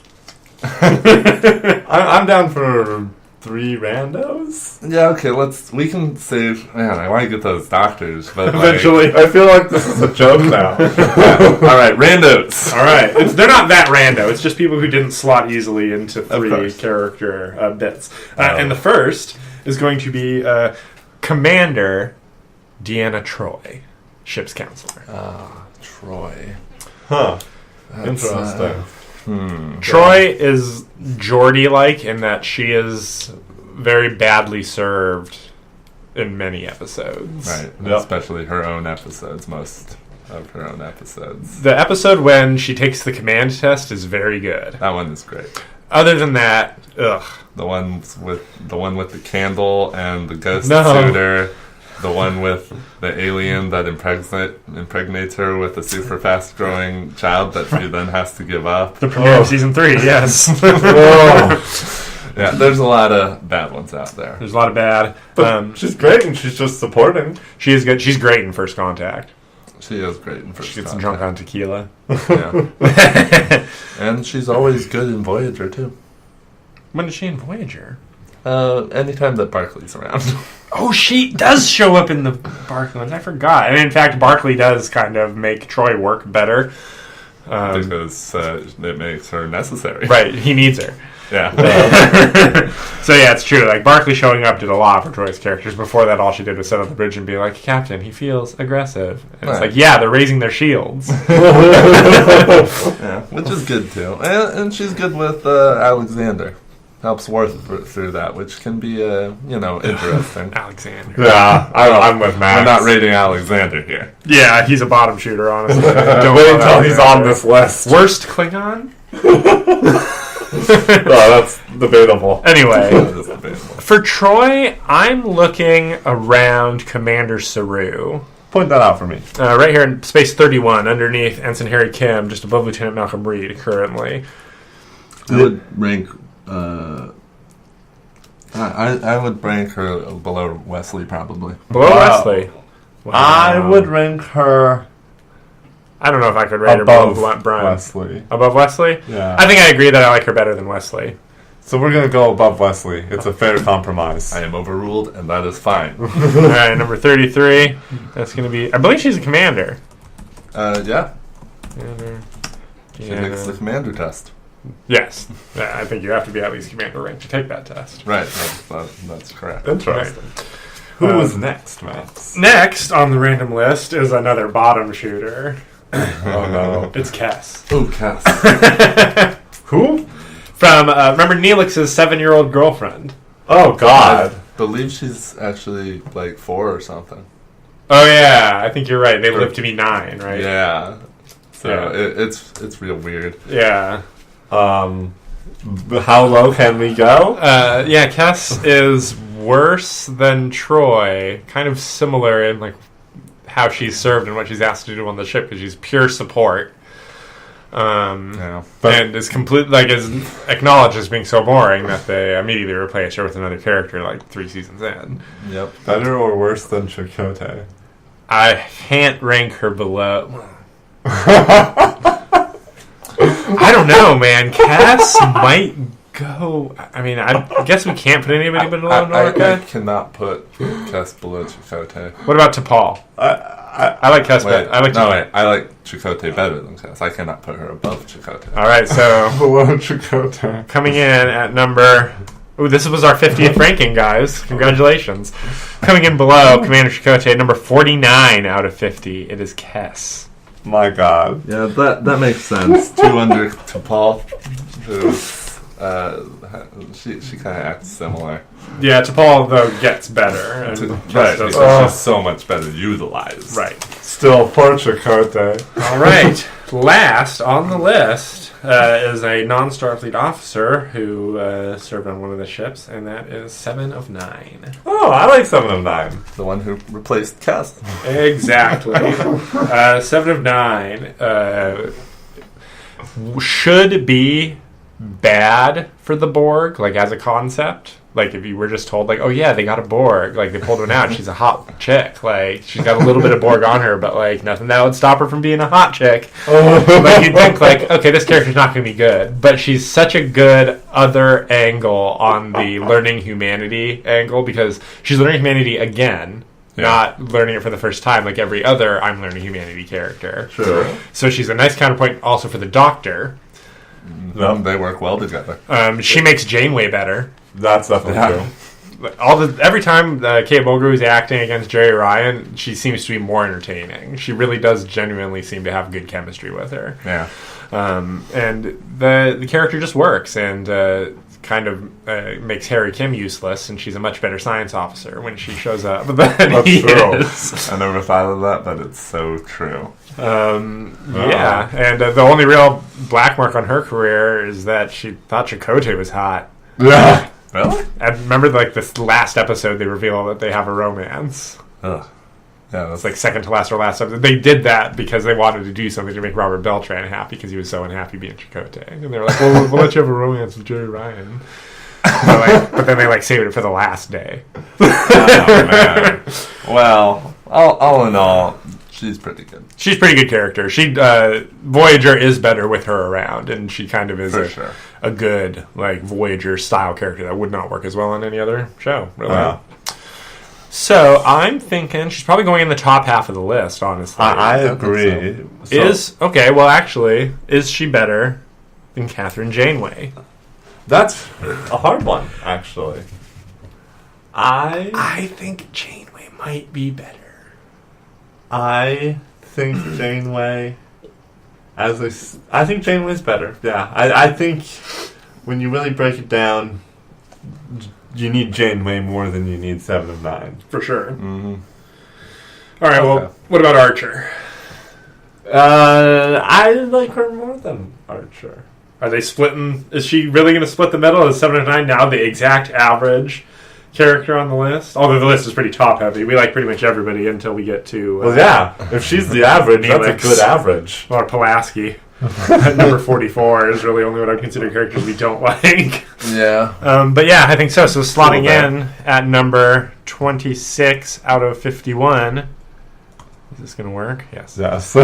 I'm down for 3 randos. Yeah, okay, we can save... Man, I want to get those Doctors, but eventually. I feel like this is a joke now. Alright, randos. Alright, they're not that rando. It's just people who didn't slot easily into 3 character bits. And the first is going to be Commander Deanna Troi, ship's counselor. Troi. Huh. Interesting. Troi is Geordie-like in that she is very badly served in many episodes. Right, especially her own episodes, most of her own episodes. The episode when she takes the command test is very good. That one is great. Other than that, ugh. The one with the candle and the ghost suitor. The one with the alien that impregnates her with a super fast growing child that she then has to give up. The premiere of season 3, yes. Yeah, there's a lot of bad ones out there. There's a lot of bad. But she's great and she's just supporting. She is good. She's great in First Contact. She is great in First Contact. She gets drunk on tequila. Yeah. And she's always good in Voyager, too. When is she in Voyager? Anytime that Barclay's around. Oh, she does show up in the Barclay ones. I forgot. And in fact, Barclay does kind of make Troi work better. Because it makes her necessary. Right, he needs her. Yeah. So yeah, it's true. Like, Barclay showing up did a lot for Troy's characters. Before that, all she did was sit on the bridge and be like, Captain, he feels aggressive. And it's like, yeah, they're raising their shields. Yeah, which is good, too. And she's good with Alexander. Helps work through that, which can be, interesting. Alexander. Yeah, I'm with Max. We're not rating Alexander here. Yeah, he's a bottom shooter, honestly. Don't wait until he's on this list. Worst Klingon? That's debatable. Anyway, for Troi, I'm looking around Commander Saru. Point that out for me. Right here in Space 31, underneath Ensign Harry Kim, just above Lieutenant Malcolm Reed, currently. I would rank... I would rank her below Wesley, probably. Below Wesley? Wow. I would rank her... I don't know if I could rate her above Brian. Wesley. Above Wesley? Yeah. I think I agree that I like her better than Wesley. So we're going to go above Wesley. It's a fair compromise. I am overruled, and that is fine. All right, number 33. That's going to be... I believe she's a commander. Yeah. Commander. She takes the commander test. Yes. I think you have to be at least commander rank to take that test. Right. That's correct. Interesting. Right. Who was next, Max? Next on the random list is another bottom shooter. Oh, no. It's Cass. Oh, Cass. Who? From, remember Neelix's 7-year-old girlfriend. Oh, God. I believe she's actually, 4 or something. Oh, yeah. I think you're right. They live to be 9, right? Yeah. So Yeah. it's real weird. Yeah. How low can we go? Yeah, Cass is worse than Troi. Kind of similar in, how she's served and what she's asked to do on the ship, because she's pure support. Yeah. And is is acknowledged as being so boring that they immediately replace her with another character 3 seasons in. Yep. Better or worse than Chakotay? I can't rank her below. I don't know, man. Cass might go... I mean, I guess we can't put anybody below Norca. I cannot put Cass below Chakotay. What about T'Pol? I like Cass better. I like Chakotay better than Cass. I cannot put her above Chakotay. All right, so Below Chakotay. coming in at number... Ooh, this was our 50th ranking, guys. Congratulations. Coming in below, Commander Chakotay, number 49 out of 50. It is Kess. My God. Yeah, that makes sense. 2 under T'Pol, who she kind of acts similar. Yeah, T'Pol though gets better, and Right, does because she's so much better utilized. right. Still, poor Chakotay. All right. Last on the list is a non-Starfleet officer who served on one of the ships, and that is 7 of 9. Oh, I like 7 of 9. The one who replaced Kess. Exactly. 7 of 9 should be bad for the Borg, like as a concept. Like if you were just told, like, oh yeah, they got a Borg, like they pulled one out, she's a hot chick, like she's got a little bit of Borg on her, but like nothing that would stop her from being a hot chick. Like you'd think, like, okay, this character's not going to be good, but she's such a good other angle on the learning humanity angle, because she's learning humanity again. Yeah. Not learning it for the first time like every other I'm learning humanity character. Sure. So she's a nice counterpoint also for the Doctor. They work well together. She makes Janeway better. That's definitely true. Every time Kate Mulgrew is acting against Jerry Ryan, she seems to be more entertaining. She really does genuinely seem to have good chemistry with her. Yeah. And the character just works, and kind of makes Harry Kim useless, and she's a much better science officer when she shows up than he is. I never thought of that, but it's so true. Yeah, and the only real black mark on her career is that she thought Chakotay was hot. Yeah. Really? I remember, like, this last episode, they reveal that they have a romance. Ugh. Yeah, that's It's like second to last or last episode. They did that because they wanted to do something to make Robert Beltran happy because he was so unhappy being Chakotay. And they were like, well, we'll let you have a romance with Jerry Ryan. But then they, like, saved it for the last day. Oh, man. Well, all in all, she's pretty good. She's a pretty good character. Voyager is better with her around, and she kind of is a good, like, Voyager-style character that would not work as well on any other show, really. Wow. So I'm thinking she's probably going in the top half of the list, honestly. I agree. So. Is she better than Catherine Janeway? That's a hard one, actually. I think Janeway might be better. I think Janeway I think Janeway's better. Yeah. I think when you really break it down, you need Janeway more than you need 7 of 9. For sure. Mm-hmm. All right, well, what about Archer? I like her more than Archer. Are they splitting? Is she really going to split the medal? Is 7 of 9 now the exact average character on the list? Although the list is pretty top heavy. We like pretty much everybody until we get to... well, yeah. If she's the average, that's a good average. Or Pulaski. At number 44 is really only what I consider characters we don't like. Yeah. But yeah, I think so. So slotting in at number 26 out of 51. Is this going to work? Yes. Yes.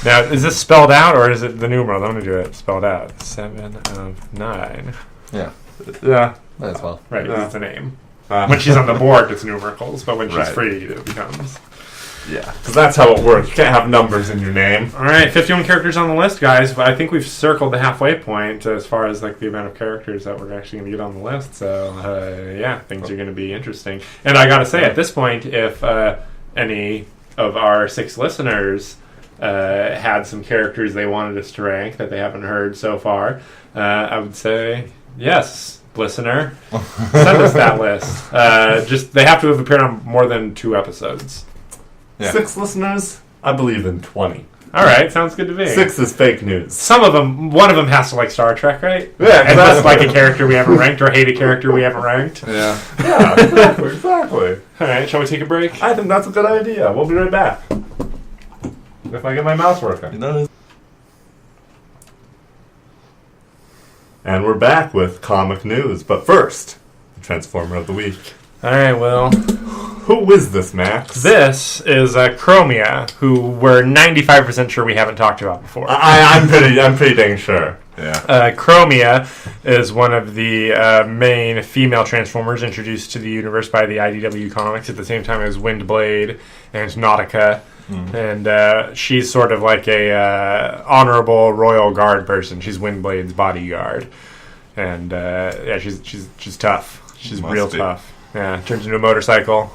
Now, is this spelled out or is it the numeral? I'm going to do it spelled out. 7 of 9. Yeah. Yeah. Might as well. Right, it's a name. When she's on the board, it's numericals, but when she's free, it becomes... Yeah, because that's how it works. You can't have numbers in your name. All right, 51 characters on the list, guys. But I think we've circled the halfway point as far as like the amount of characters that we're actually going to get on the list. So, yeah, things are going to be interesting. And I got to say, at this point, if any of our 6 listeners had some characters they wanted us to rank that they haven't heard so far, I would say yes. Listener, send us that list. Just they have to have appeared on more than 2 episodes. Yeah. 6 listeners, I believe in 20. All right, sounds good to me. 6 is fake news. Some of them, one of them has to like Star Trek, right? Yeah, and that's like a character we haven't ranked or hate a character we haven't ranked. Yeah. Yeah, exactly. All right, shall we take a break? I think that's a good idea. We'll be right back. If I get my mouse working. You know. And we're back with comic news. But first, the Transformer of the Week. All right, well... Who is this, Max? This is Chromia, who we're 95% sure we haven't talked about before. I'm pretty dang sure. Yeah. Chromia is one of the main female Transformers introduced to the universe by the IDW comics at the same time as Windblade and Nautica. Mm-hmm. And she's sort of like a honorable royal guard person. She's Windblade's bodyguard. and she's tough. She's Must real be. tough. Yeah, turns into a motorcycle,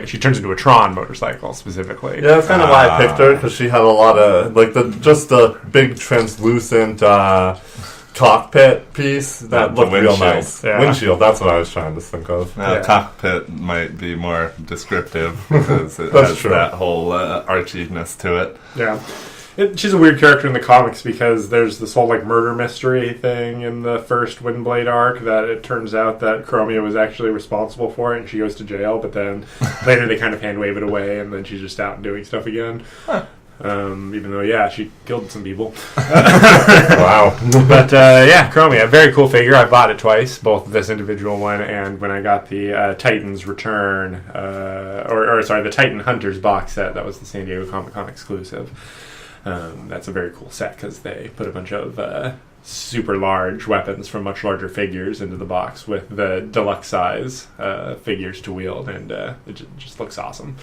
she turns into a Tron motorcycle specifically. Yeah, that's kind of why I picked her, because she had a lot of the big translucent cockpit piece that looked real nice. Yeah. Windshield, that's what I was trying to think of. Cockpit might be more descriptive because it That's has true. that whole archiness to it. Yeah. She's a weird character in the comics because there's this whole murder mystery thing in the first Windblade arc that it turns out that Chromia was actually responsible for it and she goes to jail, but then later they kind of hand wave it away and then she's just out and doing stuff again. Huh. Even though, she killed some people. Wow. But, Chromia, very cool figure. I bought it twice, both this individual one and when I got the Titans Return, the Titan Hunters box set. That was the San Diego Comic-Con exclusive. That's a very cool set because they put a bunch of super large weapons from much larger figures into the box with the deluxe size figures to wield, and it just looks awesome.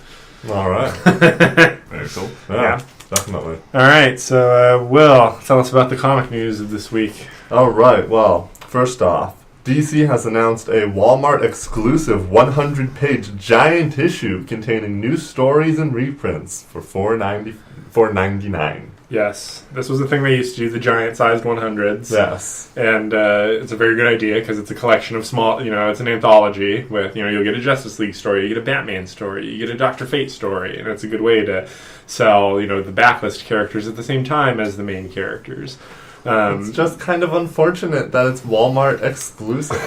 All right. Very cool. Yeah, definitely. All right, so Will, tell us about the comic news of this week. All right. Well, first off, DC has announced a Walmart exclusive 100-page giant issue containing new stories and reprints for $4.99. Yes, this was the thing they used to do, the giant-sized 100s. Yes. And it's a very good idea because it's a collection of small, it's an anthology with, you'll get a Justice League story, you get a Batman story, you get a Dr. Fate story, and it's a good way to sell, the backlist characters at the same time as the main characters. It's just kind of unfortunate that it's Walmart exclusive.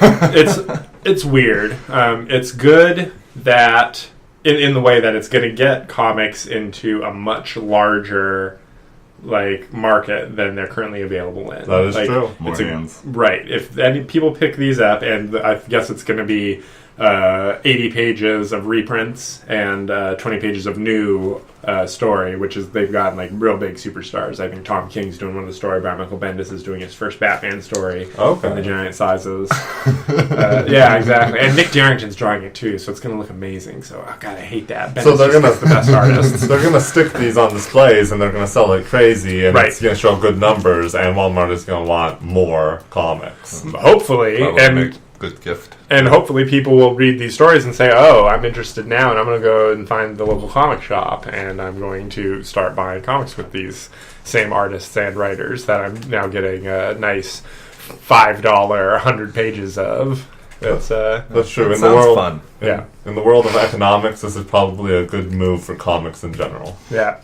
It's weird. It's good that, in the way that it's going to get comics into a much larger market than they're currently available in. That is true. More hands. Right. If any people pick these up, and I guess it's going to be 80 pages of reprints and 20 pages of new story, which is they've got real big superstars. I think Tom King's doing one of the story. Brian Michael Bendis is doing his first Batman story. Okay. In the giant sizes. Yeah, exactly. And Nick Darrington's drawing it too, so it's going to look amazing. So, oh God, I hate that. Bendis So they're just gonna gets the best artists. They're gonna stick these on displays and they're gonna sell like crazy, and Right. it's gonna show good numbers, and Walmart is gonna want more comics. Hopefully, That would make a good gift. And hopefully people will read these stories and say, oh, I'm interested now, and I'm going to go and find the local comic shop, and I'm going to start buying comics with these same artists and writers that I'm now getting a nice $5, 100 pages of. That's true. That In the sounds world, fun. Yeah. In the world of economics, this is probably a good move for comics in general. Yeah.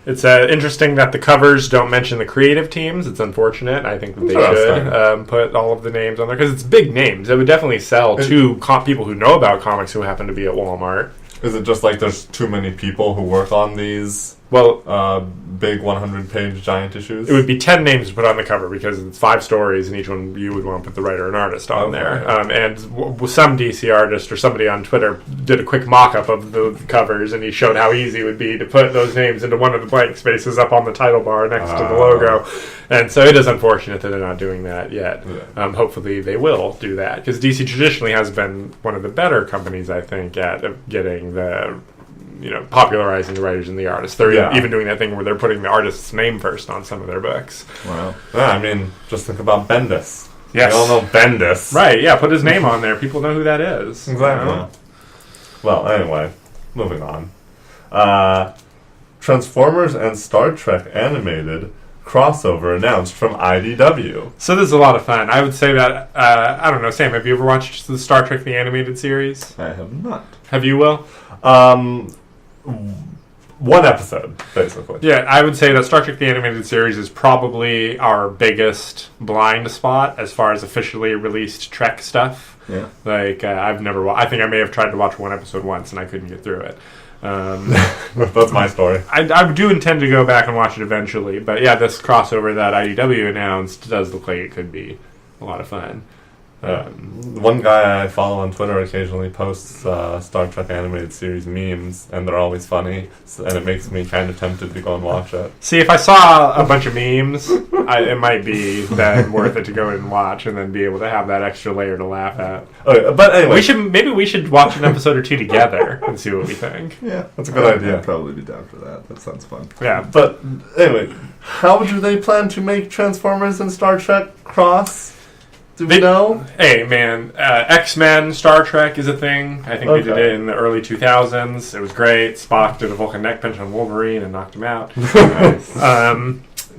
It's interesting that the covers don't mention the creative teams. It's unfortunate. I think that they should put all of the names on there because it's big names. It would definitely sell to people who know about comics who happen to be at Walmart. Is it just there's too many people who work on these big 100-page giant issues? It would be 10 names to put on the cover because it's 5 stories, and each one you would want to put the writer and artist on there. And some DC artist or somebody on Twitter did a quick mock-up of the covers, and he showed how easy it would be to put those names into one of the blank spaces up on the title bar next to the logo. And so it is unfortunate that they're not doing that yet. Yeah. Hopefully they will do that, because DC traditionally has been one of the better companies, I think, at getting the... popularizing the writers and the artists. They're even doing that thing where they're putting the artist's name first on some of their books. Wow. Yeah, I mean, just think about Bendis. Yes. We all know Bendis. Right, yeah, put his name on there. People know who that is. Exactly. Well, anyway, moving on. Transformers and Star Trek animated crossover announced from IDW. So this is a lot of fun. I would say that, I don't know, Sam, have you ever watched the Star Trek the Animated Series? I have not. Have you, Will? One episode, basically. Yeah, I would say that Star Trek the Animated Series is probably our biggest blind spot as far as officially released Trek stuff. Yeah. I've never I think I may have tried to watch one episode once and I couldn't get through it. That's my story. I do intend to go back and watch it eventually, but yeah, this crossover that IDW announced does look like it could be a lot of fun. One guy I follow on Twitter occasionally posts Star Trek animated series memes, and they're always funny, and it makes me kind of tempted to go and watch it. See, if I saw a bunch of memes, it might be then worth it to go in and watch, and then be able to have that extra layer to laugh at. Okay, but anyway, maybe we should watch an episode or two together and see what we think. Yeah, that's a good idea. I'd probably be down for that. That sounds fun. Yeah, but anyway, how do they plan to make Transformers and Star Trek cross? Do we know? Hey, man, X-Men, Star Trek is a thing. I think they did it in the early 2000s. It was great. Spock did a Vulcan neck punch on Wolverine and knocked him out. Nice.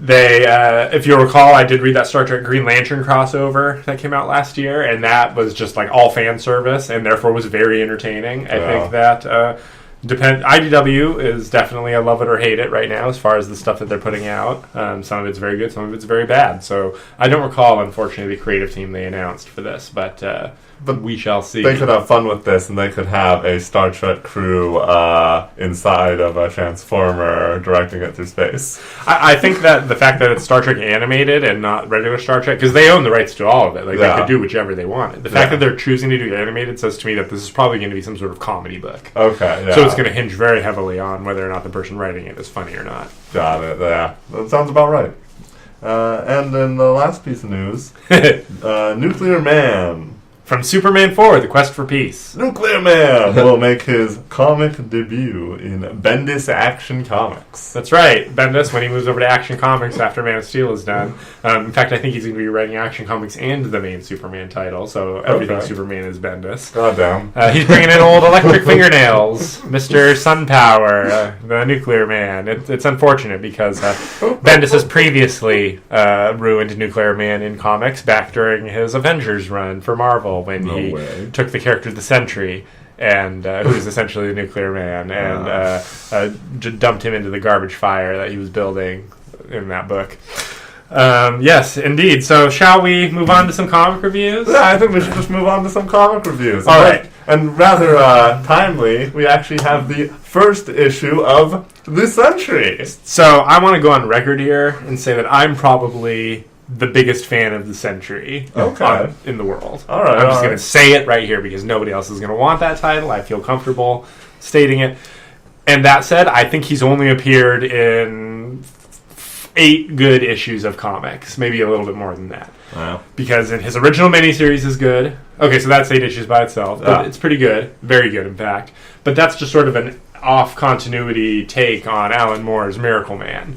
If you'll recall, I did read that Star Trek Green Lantern crossover that came out last year, and that was just like all fan service, and therefore was very entertaining. I think that IDW is definitely a love it or hate it right now as far as the stuff that they're putting out. Some of it's very good, some of it's very bad. So I don't recall, unfortunately, the creative team they announced for this, but we shall see. They could have fun with this, and they could have a Star Trek crew inside of a Transformer directing it through space. I think that the fact that it's Star Trek animated and not regular Star Trek, because they own the rights to all of it. Like they could do whichever they wanted. The fact that they're choosing to do animated says to me that this is probably going to be some sort of comedy book. Okay, yeah. So it's going to hinge very heavily on whether or not the person writing it is funny or not. Got it, yeah. That sounds about right. And then the last piece of news, Nuclear Man. From Superman 4, The Quest for Peace. Nuclear Man will make his comic debut in Bendis Action Comics. That's right. Bendis, when he moves over to Action Comics after Man of Steel is done. In fact, I think he's going to be writing Action Comics and the main Superman title, so everything Superman is Bendis. Goddamn. He's bringing in old electric fingernails, Mr. Sunpower, the Nuclear Man. It's unfortunate because Bendis has previously ruined Nuclear Man in comics back during his Avengers run for Marvel when he took the character the Sentry, and who is essentially the Nuclear Man, and dumped him into the garbage fire that he was building in that book. Yes, indeed. So shall we move on to some comic reviews? Yeah, I think we should just move on to some comic reviews. All right. And rather timely, we actually have the first issue of The Sentry. So I want to go on record here and say that I'm probably the biggest fan of the Sentry in the world. All right. I'm just going to say it right here because nobody else is going to want that title. I feel comfortable stating it. And that said, I think he's only appeared in 8 good issues of comics, maybe a little bit more than that. Wow. Because his original miniseries is good. Okay, so that's 8 issues by itself, but it's pretty good. Very good, in fact. But that's just sort of an off-continuity take on Alan Moore's Miracle Man.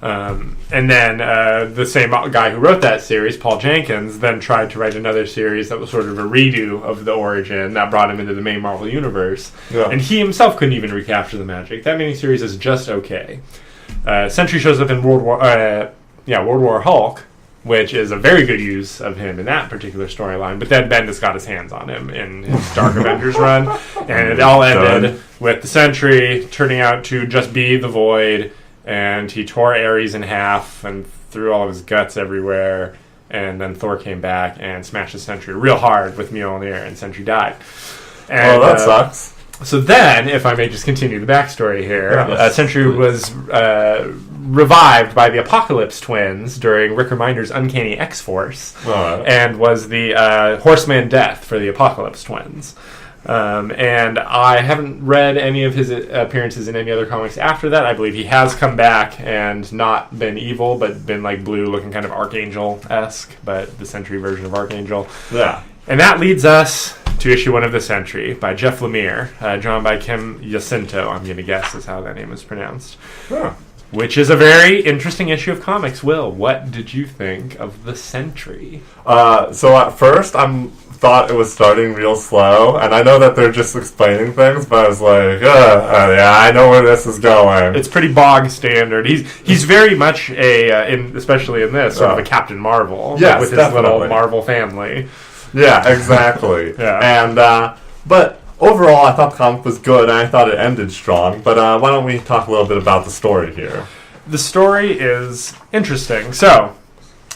And then the same guy who wrote that series, Paul Jenkins, then tried to write another series that was sort of a redo of the origin that brought him into the main Marvel Universe. Yeah. And he himself couldn't even recapture the magic. That miniseries is just okay. Sentry shows up in World War Hulk, which is a very good use of him in that particular storyline. But then Bendis got his hands on him in his Dark Avengers run, and it all ended with the Sentry turning out to just be the Void. And he tore Ares in half and threw all of his guts everywhere. And then Thor came back and smashed the Sentry real hard with Mjolnir, and Sentry died. And, that sucks. So then, if I may just continue the backstory here, Sentry was revived by the Apocalypse twins during Rick Reminder's Uncanny X-Force, and was the Horseman Death for the Apocalypse twins. And I haven't read any of his appearances in any other comics after that. I believe he has come back and not been evil, but been like blue, looking kind of Archangel-esque, but the Sentry version of Archangel. Yeah. And that leads us to issue 1 of The Sentry by Jeff Lemire, drawn by Kim Jacinto, I'm going to guess is how that name is pronounced. Huh. Which is a very interesting issue of comics. Will, what did you think of The Sentry? So at first, thought it was starting real slow, and I know that they're just explaining things, but I was like, yeah, I know where this is going. It's pretty bog standard. He's very much especially in this, sort of a Captain Marvel, with his little Marvel family. Yeah, exactly. And but overall, I thought the comic was good, and I thought it ended strong. But why don't we talk a little bit about the story here? The story is interesting. So,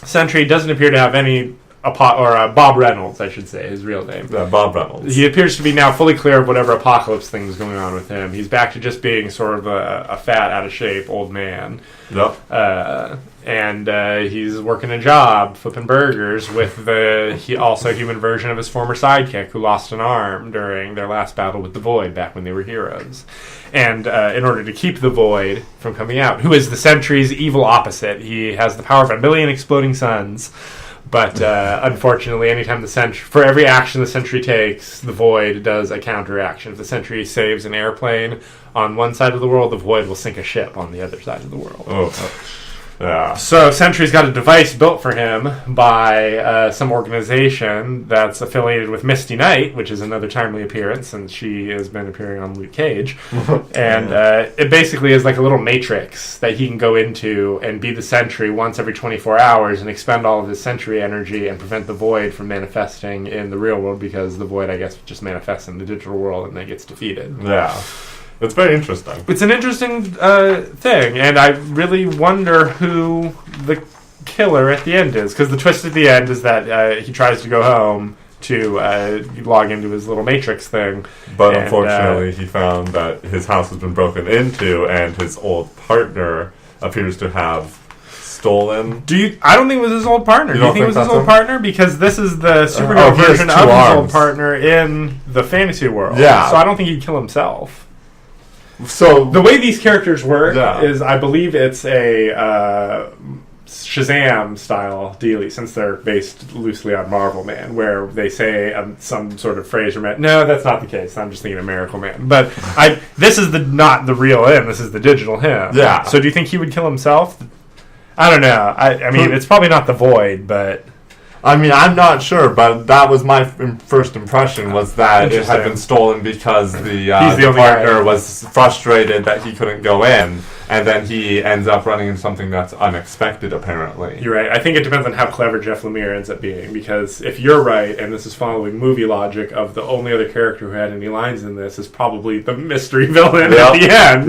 Sentry doesn't appear to have any Bob Reynolds, I should say, his real name. Yeah, Bob Reynolds. He appears to be now fully clear of whatever apocalypse thing is going on with him. He's back to just being sort of a fat, out-of-shape old man. Yep. And he's working a job, flipping burgers, with the also human version of his former sidekick who lost an arm during their last battle with the Void back when they were heroes. And in order to keep the Void from coming out, who is the Sentry's evil opposite, he has the power of 1 million exploding suns. But unfortunately, anytime for every action the Sentry takes, the Void does a counteraction. If the Sentry saves an airplane on one side of the world, the Void will sink a ship on the other side of the world. Yeah. So Sentry's got a device built for him by some organization that's affiliated with Misty Knight, which is another timely appearance, and she has been appearing on Luke Cage. And it basically is like a little matrix that he can go into and be the Sentry once every 24 hours and expend all of his Sentry energy and prevent the Void from manifesting in the real world, because the Void, I guess, just manifests in the digital world and then gets defeated. Yeah. It's very interesting. It's an interesting thing, and I really wonder who the killer at the end is, because the twist at the end is that he tries to go home to log into his little Matrix thing. But unfortunately, he found that his house has been broken into, and his old partner appears to have stolen. I don't think it was his old partner. Do you think it was his old partner? Because this is the superhero version of his old partner in the fantasy world. Yeah. So I don't think he'd kill himself. So the way these characters work is, I believe it's a Shazam style dealie, since they're based loosely on Marvel Man, where they say some sort of phrase or no, that's not the case. I'm just thinking of Miracle Man. But this is not the real him. This is the digital him. Yeah. So do you think he would kill himself? I don't know. I mean, it's probably not the Void, but I mean, I'm not sure, but that was my first impression, was that it had been stolen because the partner was frustrated that he couldn't go in, and then he ends up running into something that's unexpected, apparently. You're right. I think it depends on how clever Jeff Lemire ends up being, because if you're right, and this is following movie logic of the only other character who had any lines in this is probably the mystery villain at the end,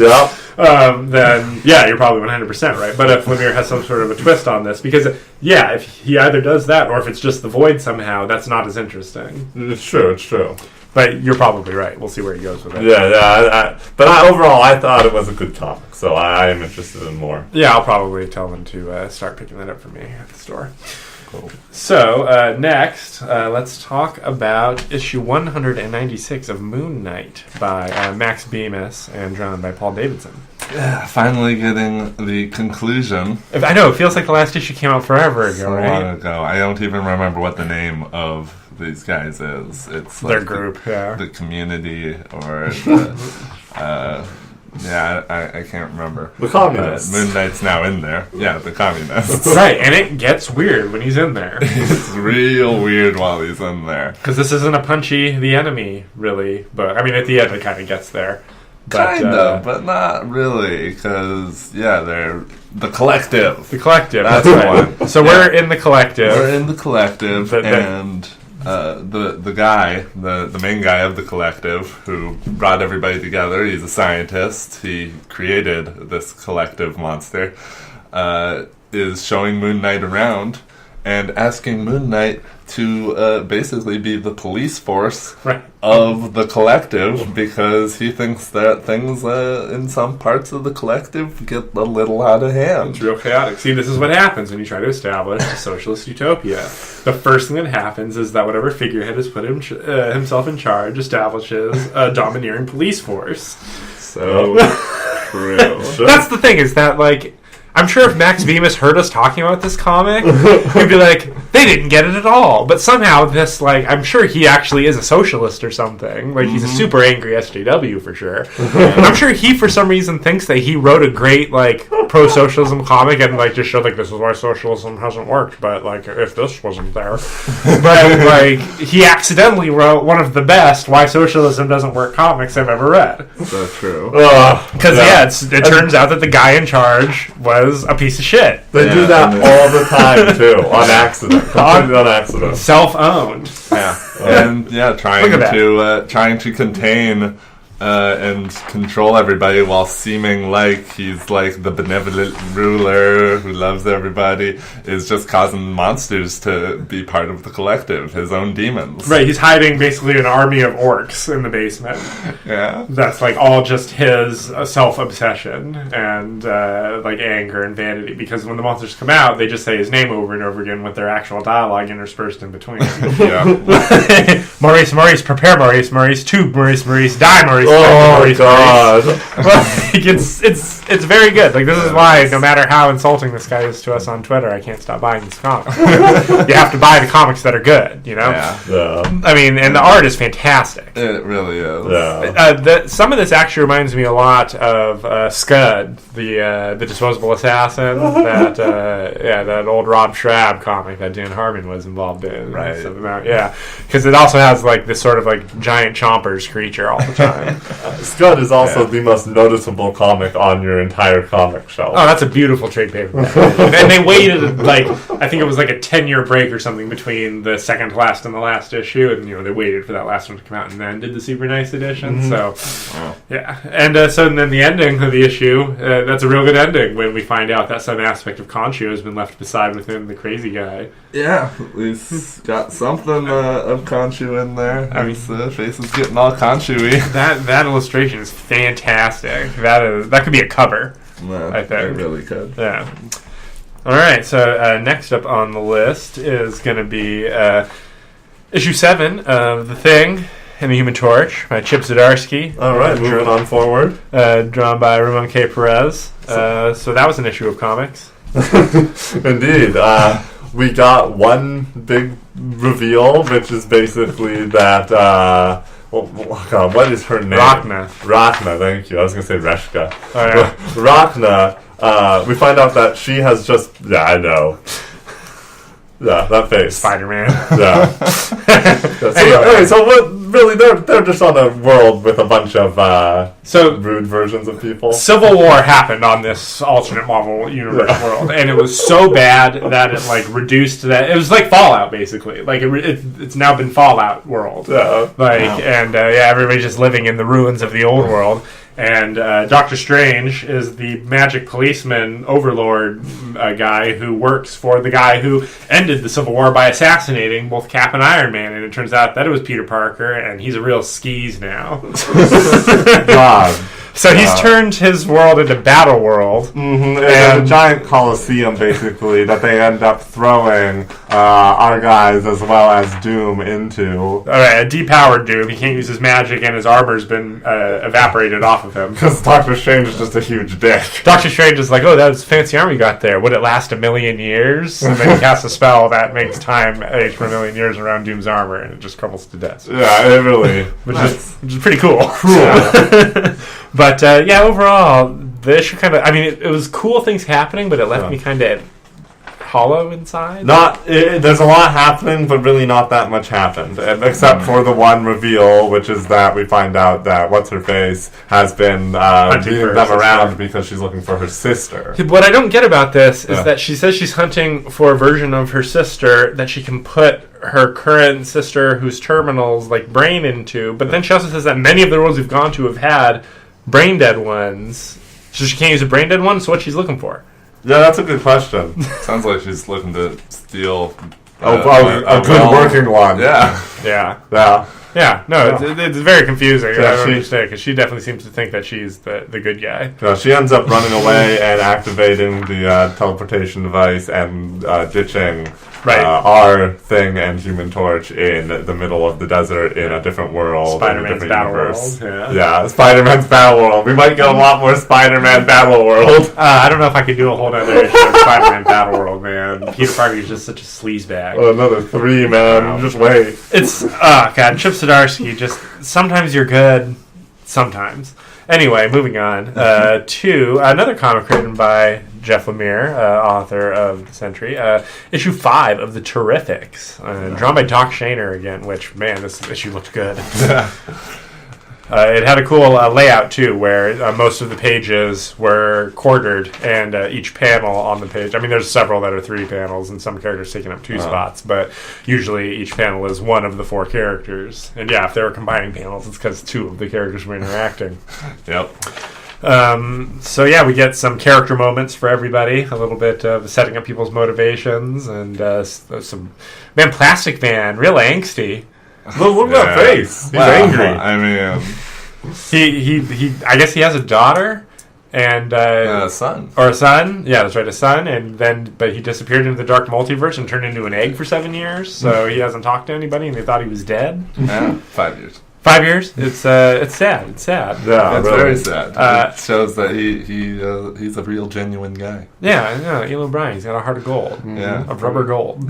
then, yeah, you're probably 100% right. But if Lemire has some sort of a twist on this, because, if he either does that, or if it's just the Void somehow, that's not as interesting. It's true. But you're probably right. We'll see where he goes with it. But overall, I thought it was a good comic, so I am interested in more. Yeah, I'll probably tell them to start picking that up for me at the store. Cool. So, next, let's talk about issue 196 of Moon Knight by Max Bemis and drawn by Paul Davidson. Yeah, finally getting the conclusion. I know, it feels like the last issue came out forever ago, so long ago. I don't even remember what the name of these guys is. It's like their group, the community, or the, I can't remember. The communists. Moon Knight's now in there. Yeah, the communists. Right, and it gets weird when he's in there. It's real weird while he's in there. Because this isn't a punchy the enemy, really. But, I mean, at the end it kind of gets there. Kind of, but not really, because, they're the Collective. The Collective, that's right. one. So we're in the Collective. We're in the Collective, and the guy, the main guy of the Collective, who brought everybody together, he's a scientist, he created this Collective monster, is showing Moon Knight around and asking Moon Knight to basically be the police force of the Collective, because he thinks that things in some parts of the Collective get a little out of hand. It's real chaotic. See, this is what happens when you try to establish a socialist utopia. The first thing that happens is that whatever figurehead has put himself in charge establishes a domineering police force. So true. That's the thing, is that, like, I'm sure if Max Bemis heard us talking about this comic, he'd be like, they didn't get it at all. But somehow this, like, I'm sure he actually is a socialist or something. Like, he's a super angry SJW for sure. I'm sure he, for some reason, thinks that he wrote a great, like, pro-socialism comic and, like, just showed, like, this is why socialism hasn't worked, but, like, if this wasn't there. But, like, he accidentally wrote one of the best why socialism doesn't work comics I've ever read. That's true. Because, it turns out that the guy in charge was a piece of shit. They do that all the time, too, on accident. Completely on accident. Self-owned. And trying to contain and control everybody while seeming like he's like the benevolent ruler who loves everybody, is just causing monsters to be part of the Collective, his own demons. Right, he's hiding basically an army of orcs in the basement. Yeah. That's like all just his self-obsession and like anger and vanity, because when the monsters come out, they just say his name over and over again with their actual dialogue interspersed in between. Yeah. Maurice, prepare Maurice, tube Maurice, die Maurice, Oh God! Like, it's very good. Like, this is why, no matter how insulting this guy is to us on Twitter, I can't stop buying these comics. You have to buy the comics that are good, you know? Yeah. I mean, and the art is fantastic. It really is. Yeah. Some of this actually reminds me a lot of Scud, the disposable assassin, that old Rob Schrab comic that Dan Harmon was involved in. Right. So, yeah, because it also has like this sort of like giant chompers creature all the time. Scud is also the most noticeable comic on your entire comic shelf. Oh, that's a beautiful trade paperback. And they waited like, I think it was like a 10-year break or something between the second to last and the last issue, and they waited for that last one to come out and then did the super nice edition. So yeah, and then the ending of the issue, that's a real good ending when we find out that some aspect of Khonshu has been left beside within the crazy guy. Yeah, we've got something of Khonshu in there. I mean, his face is getting all Khonshu-y. That illustration is fantastic. That could be a cover. Man, I think it really could. Yeah. All right. So next up on the list is going to be issue 7 of The Thing and the Human Torch by Chip Zdarsky. All right, moving on forward. Drawn by Ramon K. Perez. So that was an issue of comics. Indeed. We got one big reveal, which is basically that... God, what is her name? Rachna, thank you. I was going to say Reshka. Oh, yeah. Rachna, we find out that she has just... Yeah, I know. Yeah, that face. Spider-Man. Yeah. So what? Really, they're just on a world with a bunch of rude versions of people. Civil War happened on this alternate Marvel Universe world, and it was so bad that it like reduced that. It was like Fallout, basically. Like it's now been Fallout world. Yeah. Everybody's just living in the ruins of the old world. And Doctor Strange is the magic policeman overlord guy who works for the guy who ended the Civil War by assassinating both Cap and Iron Man. And it turns out that it was Peter Parker, and he's a real skis now. God. So he's turned his world into Battle World. Mm-hmm. And a giant coliseum, basically, that they end up throwing our guys as well as Doom into. All right, a depowered Doom. He can't use his magic, and his armor's been evaporated off of him. Because Doctor Strange is just a huge dick. Doctor Strange is like, oh, that's fancy armor you got there. Would it last 1,000,000 years? And then he casts a spell that makes time age for 1,000,000 years around Doom's armor, and it just crumbles to dust. Yeah, it really... which is pretty cool. Yeah. But, overall, the issue kind of... I mean, it was cool things happening, but it left me kind of hollow inside. There's a lot happening, but really not that much happened. Except for the one reveal, which is that we find out that What's-Her-Face has been leading them around because she's looking for her sister. What I don't get about this is that she says she's hunting for a version of her sister that she can put her current sister, who's terminal's brain into, but then she also says that many of the worlds we've gone to have had brain dead ones, so she can't use a brain dead one. So what's she's looking for? Yeah, that's a good question. Sounds like she's looking to steal a good working one. Yeah. No, it's very confusing. I don't understand, because she definitely seems to think that she's the good guy. Yeah, she ends up running away and activating the teleportation device and ditching our Thing and Human Torch in the middle of the desert in a different world. Spider-Man's Battle World. Yeah, Spider-Man's Battle World. We might get a lot more Spider-Man Battle World. I don't know if I could do a whole other issue of Spider-Man Battle World, man. Peter Parker's just such a sleazebag. Oh, another 3, man. Wow. Just wait. It's, God, Chip Zdarsky, just, sometimes you're good, sometimes. Anyway, moving on to another comic written by Jeff Lemire, author of the Sentry. Issue 5 of The Terrifics, drawn by Doc Shaner again, which, man, this issue looked good. It had a cool layout, too, where most of the pages were quartered, and each panel on the page... I mean, there's several that are 3 panels, and some characters taking up 2 spots, but usually each panel is one of the 4 characters. And yeah, if they were combining panels, it's because 2 of the characters were interacting. Yep. So yeah, we get some character moments for everybody, a little bit of setting up people's motivations, and some... Man, Plastic Man, real angsty. Look at that face. He's angry. I mean, he. I guess he has a daughter and a son. Or a son. Yeah, that's right, a son. But he disappeared into the dark multiverse and turned into an egg for 7 years. So he hasn't talked to anybody, and they thought he was dead. Yeah, 5 years. 5 years. It's sad. It's sad. Yeah, It's really. very sad. It shows that he's a real genuine guy. Yeah, Neil O'Brien. He's got a heart of gold. Yeah. Of rubber gold.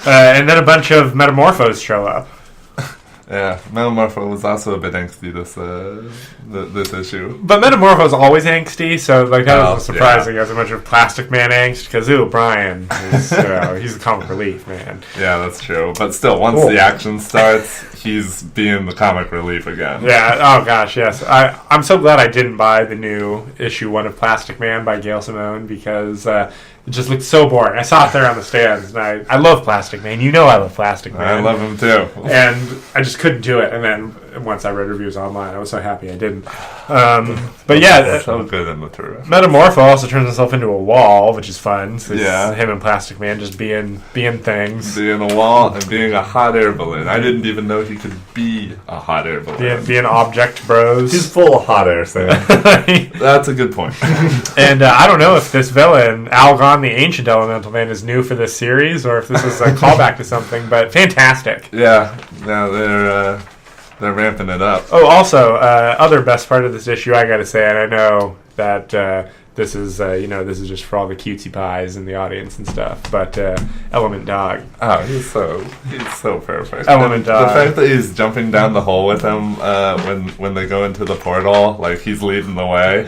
And then a bunch of metamorphos show up. Yeah, Metamorpho was also a bit angsty this issue. But Metamorpho's always angsty, so like that Oh, wasn't surprising as a bunch of Plastic Man angst, because Brian is he's a comic relief, man. Yeah, that's true. But still, once the action starts, he's being the comic relief again. Yeah, oh gosh, yes. I'm so glad I didn't buy the new issue 1 of Plastic Man by Gail Simone, because it just looked so boring. I saw it there on the stands, and I love Plastic Man. You know I love Plastic Man. I love him too. And I just couldn't do it. And then once I read reviews online, I was so happy I didn't. But yeah, So good in the Turbo. Metamorpho also turns himself into a wall, which is fun. So it's Yeah. him and Plastic Man just being things. Being a wall and being a hot air balloon. I didn't even know he could be a hot air balloon. Being object bros. He's full of hot air, Sam. That's a good point. And I don't know if this villain, Algon, the Ancient Elemental Man, is new for this series, or if this is a callback to something, but fantastic. Yeah, they're ramping it up. Oh, also, other best part of this issue, I gotta say, and I know that this is this is just for all the cutesy pies in the audience and stuff, but Element Dog. Oh, he's so perfect. Element And Dog. the fact that he's jumping down the hole with him when they go into the portal, like he's leading the way.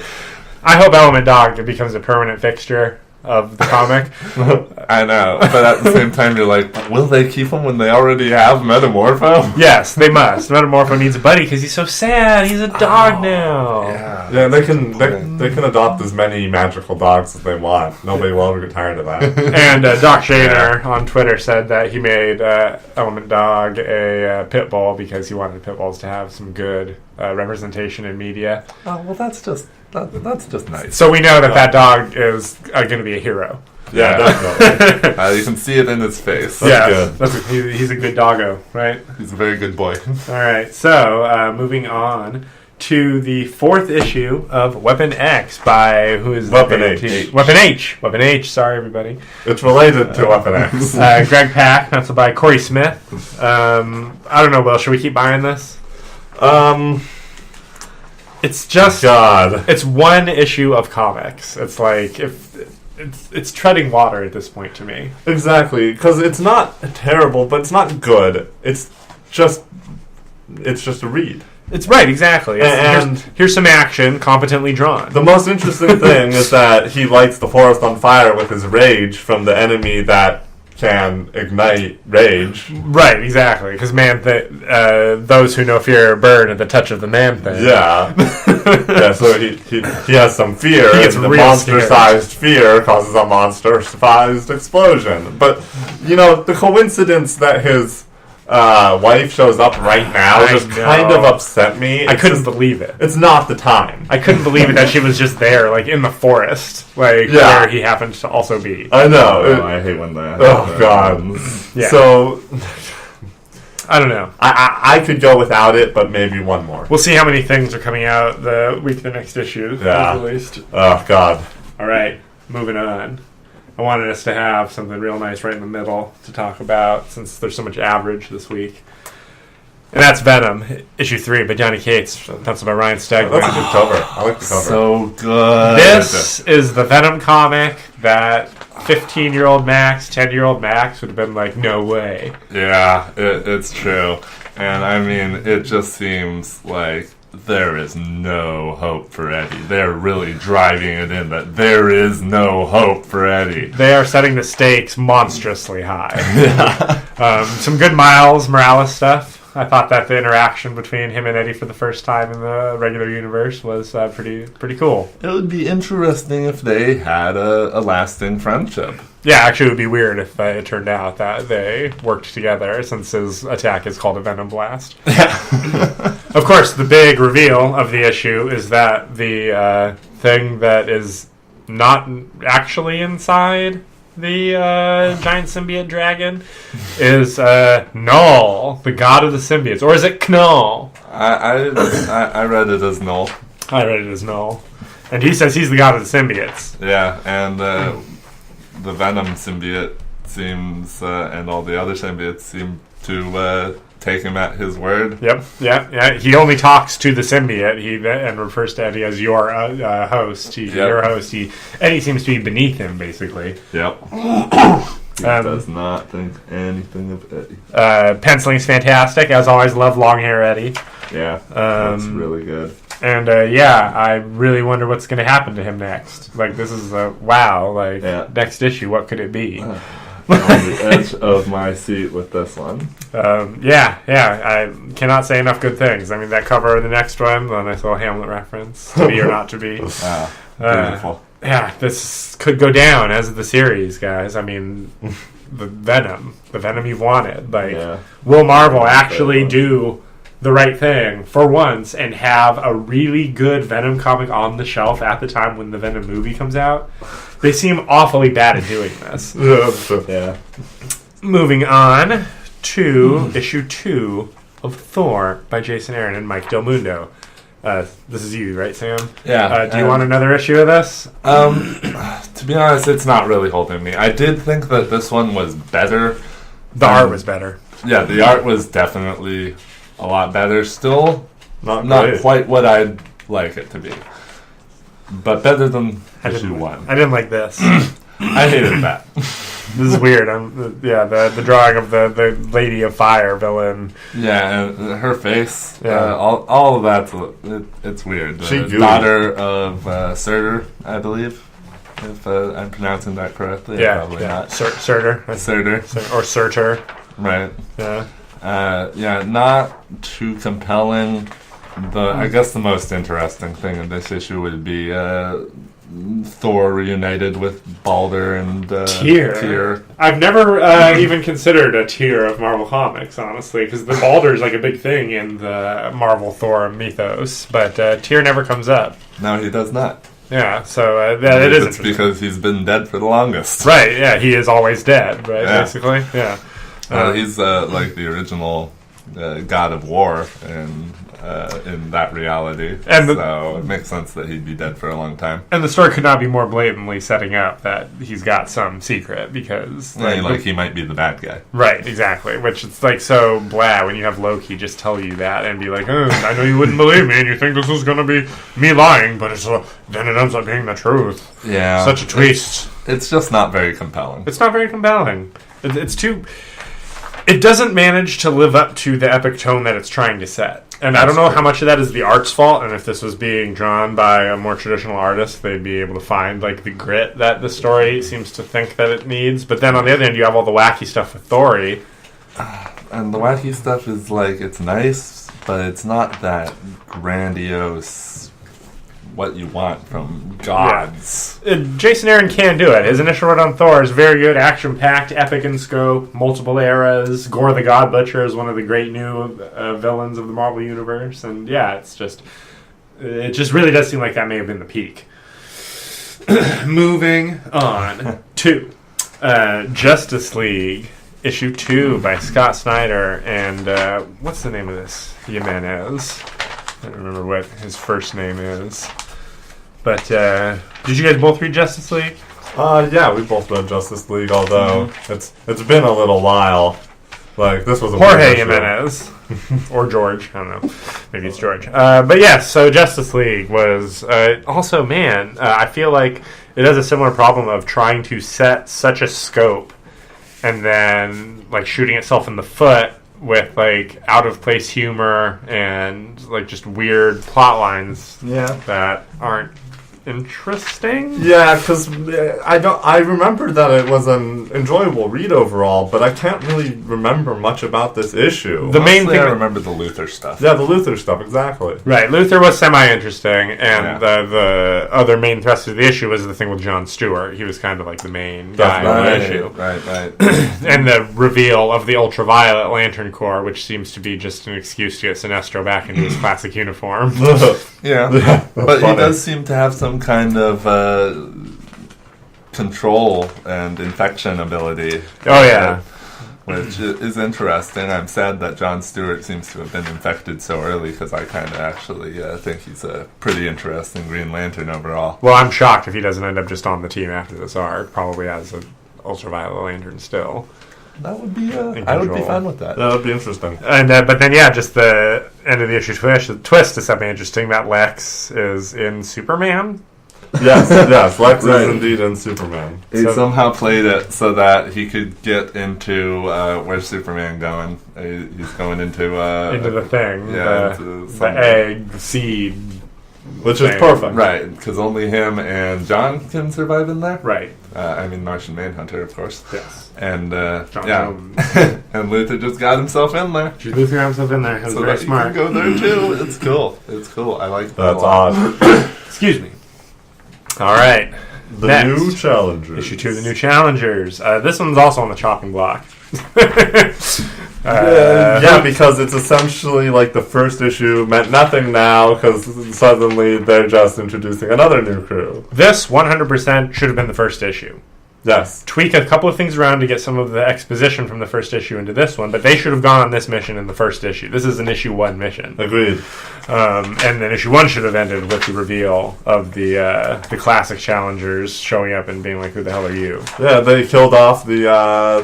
I hope Element Dog becomes a permanent fixture of the comic. I know, but at the same time, you're like, will they keep him when they already have Metamorpho? Yes, they must. Metamorpho needs a buddy because he's so sad. He's a dog now. Yeah, they can adopt as many magical dogs as they want. Nobody will ever get tired of that. And Doc Shaner on Twitter said that he made Element Dog a pit bull because he wanted pit bulls to have some good representation in media. Oh, well, that's just nice. So we know that dog is going to be a hero. Yeah, definitely. You can see it in his face. That's good. He's a good doggo, right? He's a very good boy. All right, so moving on to the 4th issue of Weapon X by who is Weapon the H. Weapon H. Sorry, everybody. It's related to Weapon X. Greg Pak, penciled by Corey Smith. I don't know, Will. Should we keep buying this? It's just it's one issue of comics. It's like it's treading water at this point to me. Exactly, because it's not terrible, but it's not good. It's just a read. It's right, exactly. And here's some action, competently drawn. The most interesting thing is that he lights the forest on fire with his rage from the enemy that can ignite rage. Right, exactly. Because those who know fear burn at the touch of the man thing. Yeah. Yeah, so he has some fear, He gets and the real monster-sized fear causes a monster-sized explosion. But, the coincidence that his wife shows up right now just kind of upset me. I couldn't believe it. It's not the time. I couldn't believe it that she was just there, like, in the forest, where he happens to also be. I know. I hate when that Oh, God. Yeah. So, I don't know. I could go without it, but maybe one more. We'll see how many things are coming out the week the next issue is released. Oh, God. All right, moving on. I wanted us to have something real nice right in the middle to talk about since there's so much average this week. And that's Venom, issue 3 by Johnny Cates, penciled by Ryan Stegman. That's a good cover. I like the cover. So good. This is the Venom comic that 15-year-old Max, 10-year-old Max would have been like, no way. Yeah, it's true. And I mean, it just seems like there is no hope for Eddie. They're really driving it in that there is no hope for Eddie. They are setting the stakes monstrously high. Some good Miles Morales stuff. I thought that the interaction between him and Eddie for the first time in the regular universe was pretty cool. It would be interesting if they had a lasting friendship. Yeah, actually it would be weird if it turned out that they worked together since his attack is called a Venom Blast. Of course, the big reveal of the issue is that the thing that is not actually inside the giant symbiote dragon is Null, the god of the symbiotes. Or is it Knull? I read it as Null. I read it as Null. And he says he's the god of the symbiotes. Yeah, and the Venom symbiote seems, and all the other symbiotes seem to take him at his word. Yep. Yeah. He only talks to the symbiote. And refers to Eddie as your host. He's your host. Eddie seems to be beneath him, basically. Yep. He does not think anything of Eddie. Penciling's fantastic. As always, love long hair Eddie. Yeah, that's really good. And I really wonder what's going to happen to him next. Like, this is wow. Like, next issue, what could it be? On the edge of my seat with this one. I cannot say enough good things. I mean, that cover of the next one, the nice little Hamlet reference, to be or not to be. Wow, beautiful. This could go down as the series, guys. I mean, the Venom you've wanted. Like, will Marvel actually do the right thing for once and have a really good Venom comic on the shelf at the time when the Venom movie comes out? They seem awfully bad at doing this. Yeah. Moving on to issue 2 of Thor by Jason Aaron and Mike Del Mundo. This is you, right, Sam? Yeah. Do you want another issue of this? To be honest, it's not really holding me. I did think that this one was better. The art was better. Yeah, the art was definitely a lot better. Still not quite what I'd like it to be. But better than issue 1. I didn't like this. I hated that. This is weird. The drawing of the Lady of Fire villain. Yeah, and her face. Yeah. All of that's it's weird. The daughter of Surtur, I believe, if I'm pronouncing that correctly. Yeah, probably not. Surtur. Or Surtur. Right. Yeah. Not too compelling. I guess the most interesting thing in this issue would be Thor reunited with Balder and Tyr. I've never even considered a Tyr of Marvel Comics, honestly, because the Balder's like a big thing in the Marvel Thor mythos, but Tyr never comes up. No, he does not. Yeah, so it is interesting. It's because he's been dead for the longest. Right, yeah, he is always dead, right, basically, yeah. He's like the original god of war in that reality, so it makes sense that he'd be dead for a long time. And the story could not be more blatantly setting up that he's got some secret, because he might be the bad guy. Right, exactly. Which it's like so blah when you have Loki just tell you that and be like, I know you wouldn't believe me and you think this is going to be me lying, but then it ends up being the truth. Yeah, such a twist. It's just not very compelling. It's not very compelling. It's too. It doesn't manage to live up to the epic tone that it's trying to set. And I don't know how much of that is the art's fault, and if this was being drawn by a more traditional artist, they'd be able to find like the grit that the story seems to think that it needs. But then on the other end, you have all the wacky stuff with Thor. And the wacky stuff is like, it's nice, but it's not that grandiose what you want from gods. Yeah. Jason Aaron can do it. His initial run on Thor is very good, action-packed, epic in scope, multiple eras. Gore the God Butcher is one of the great new villains of the Marvel Universe. And yeah, it just really does seem like that may have been the peak. Moving on to Justice League, issue 2 by Scott Snyder. And what's the name of this? Jimenez. I don't remember what his first name is. But did you guys both read Justice League? Yeah, we both read Justice League, although it's been a little while. Like, this was a Jorge Jimenez. Or George. I don't know. Maybe it's George. But yes, so Justice League was also, I feel like it has a similar problem of trying to set such a scope and then like shooting itself in the foot with like out of place humor and like just weird plot lines that aren't interesting. Yeah, because I remember that it was an enjoyable read overall, but I can't really remember much about this issue. The main thing I remember the Luthor stuff. Yeah, the Luthor stuff, exactly. Right, Luthor was semi-interesting, and the other main thrust of the issue was the thing with Jon Stewart. He was kind of like the main guy in the issue. Right. And the reveal of the Ultraviolet Lantern Corps, which seems to be just an excuse to get Sinestro back into his classic uniform. Yeah, but he does seem to have some kind of control and infection ability. Oh, yeah. Which is interesting. I'm sad that Jon Stewart seems to have been infected so early, because I kind of actually think he's a pretty interesting Green Lantern overall. Well, I'm shocked if he doesn't end up just on the team after this arc, probably as an Ultraviolet Lantern still. That would be. I would be fine with that. That would be interesting. And but then just the end of the issue twist is something interesting. That Lex is in Superman. Yes, Lex is indeed in Superman. He somehow played it so that he could get into where's Superman going? He's going into the thing, the egg seed, which is perfect, right? Because only him and John can survive in there, right? I mean, Martian Manhunter, of course. Yes, and and Luther just got himself in there. Luther got himself in there. It was very smart. You can go there too. It's cool. It's cool. I like that. That's odd. Excuse me. All right. The new challengers. Issue 2 of the new challengers. This one's also on the chopping block. Because it's essentially like the first issue meant nothing now because suddenly they're just introducing another new crew. This 100% should have been the first issue. Yes. Tweak a couple of things around to get some of the exposition from the first issue into this one, but they should have gone on this mission in the first issue. This is an issue 1 mission. Agreed. And then issue 1 should have ended with the reveal of the classic challengers showing up and being like, "Who the hell are you?" Yeah, they killed off the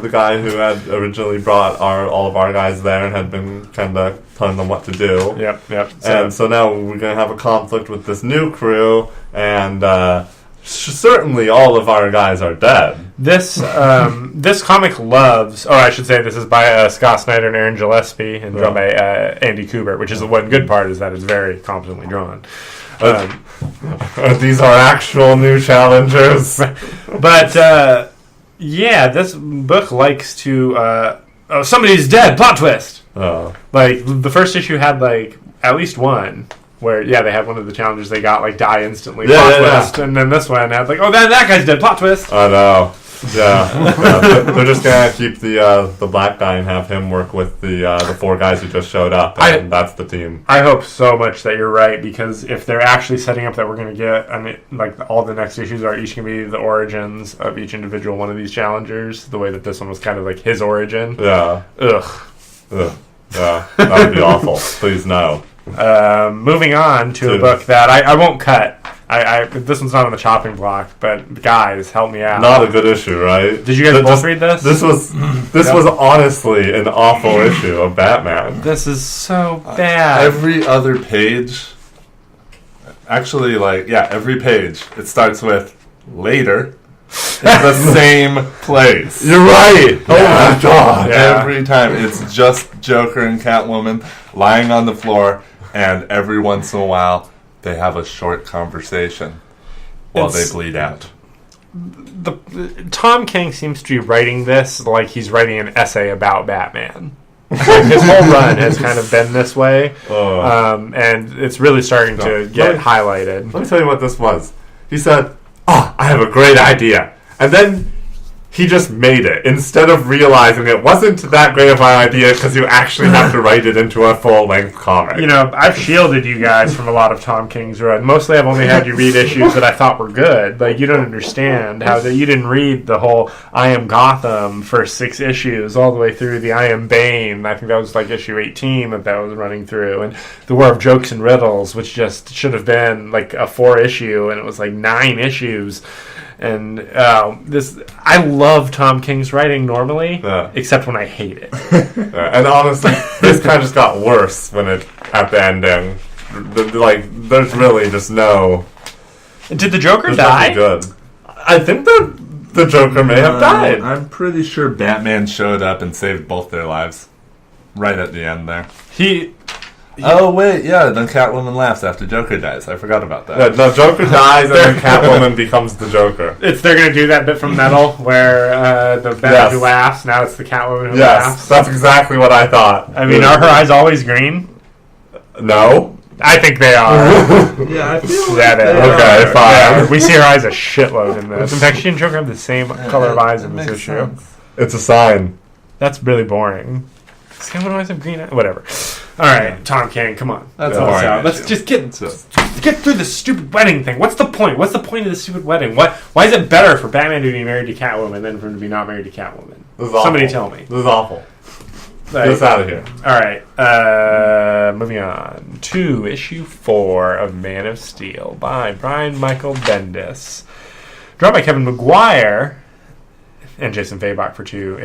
guy who had originally brought all of our guys there and had been kind of telling them what to do. Yep. And so now we're going to have a conflict with this new crew, and certainly all of our guys are dead. This this comic loves, I should say this is by Scott Snyder and Aaron Gillespie and drawn by Andy Kubert, which is the one good part is that it's very competently drawn. These are actual new challengers. But, this book likes to, somebody's dead, plot twist! Oh. Like, the first issue had, like, at least one where, they had one of the challengers they got, like, die instantly, plot twist. And then this one had, like, that guy's dead, plot twist! I know. Yeah. They're just going to keep the black guy and have him work with the 4 guys who just showed up, and that's the team. I hope so much that you're right, because if they're actually setting up that we're going to get, all the next issues are each going to be the origins of each individual one of these challengers, the way that this one was kind of like his origin. Yeah. Ugh. Yeah. That would be awful. Please no. Moving on to a book that I won't cut. This one's not on the chopping block, but guys, help me out. Not a good issue, right? Did you guys both read this? This was honestly an awful issue of Batman. This is so bad. Every other page, actually, every page, it starts with later. It's the same place. You're right. Yeah. Oh my god. Yeah. Every time it's just Joker and Catwoman lying on the floor, and every once in a while they have a short conversation while they bleed out. Tom King seems to be writing this like he's writing an essay about Batman. His whole run has kind of been this way, and it's really starting to get highlighted. Let me tell you what this was. He said, I have a great idea. And then he just made it instead of realizing it wasn't that great of an idea because you actually have to write it into a full-length comic. I've shielded you guys from a lot of Tom King's run. Mostly I've only had you read issues that I thought were good. Like, you don't understand how that you didn't read the whole I Am Gotham first 6 issues all the way through the I Am Bane. I think that was like issue 18 that was running through. And the War of Jokes and Riddles, which just should have been like a 4 issue, and it was like 9 issues. And I love Tom King's writing normally, except when I hate it. And honestly, this kind of just got worse when at the ending. There's really just no. Did the Joker die? Good. I think the Joker may have died. I'm pretty sure Batman showed up and saved both their lives, right at the end there. Oh, wait, then Catwoman laughs after Joker dies. I forgot about that. Yeah, no, Joker dies and then Catwoman becomes the Joker. They're going to do that bit from Metal where the Batman who laughs, now it's the Catwoman who laughs. Yes, that's exactly what I thought. I mean, are her eyes always green? No. I think they are. Yeah, I feel like okay, fine. Yeah, we see her eyes a shitload in this. In fact, she and Joker have the same color of eyes in this issue. Sense. It's a sign. That's really boring. Catwoman always have green eyes? Whatever. All right, Tom King, come on. That's boring. Let's just get through this stupid wedding thing. What's the point? What's the point of this stupid wedding? Why is it better for Batman to be married to Catwoman than for him to be not married to Catwoman? Somebody tell me. This is awful. Get us out of here. All right, moving on to issue 4 of Man of Steel by Brian Michael Bendis. Drawn by Kevin Maguire. and Jason Fabok for 2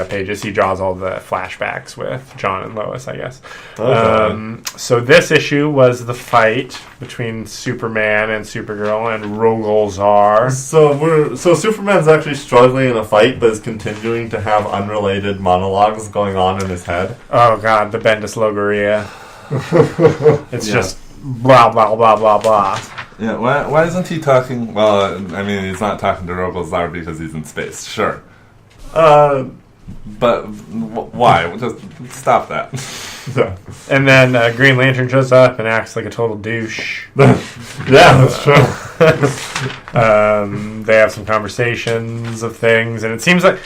pages. He draws all the flashbacks with John and Lois, I guess. Okay. So this issue was the fight between Superman and Supergirl and Rogol-Zar. So Superman's actually struggling in a fight, but is continuing to have unrelated monologues going on in his head. Oh god, the Bendis Logoria. It's just blah blah blah blah blah. Yeah, why isn't he talking? Well, I mean, he's not talking to Rogol-Zar because he's in space, sure. But why? Just stop that. And then Green Lantern shows up and acts like a total douche. Yeah, that's true. They have some conversations of things, and it seems like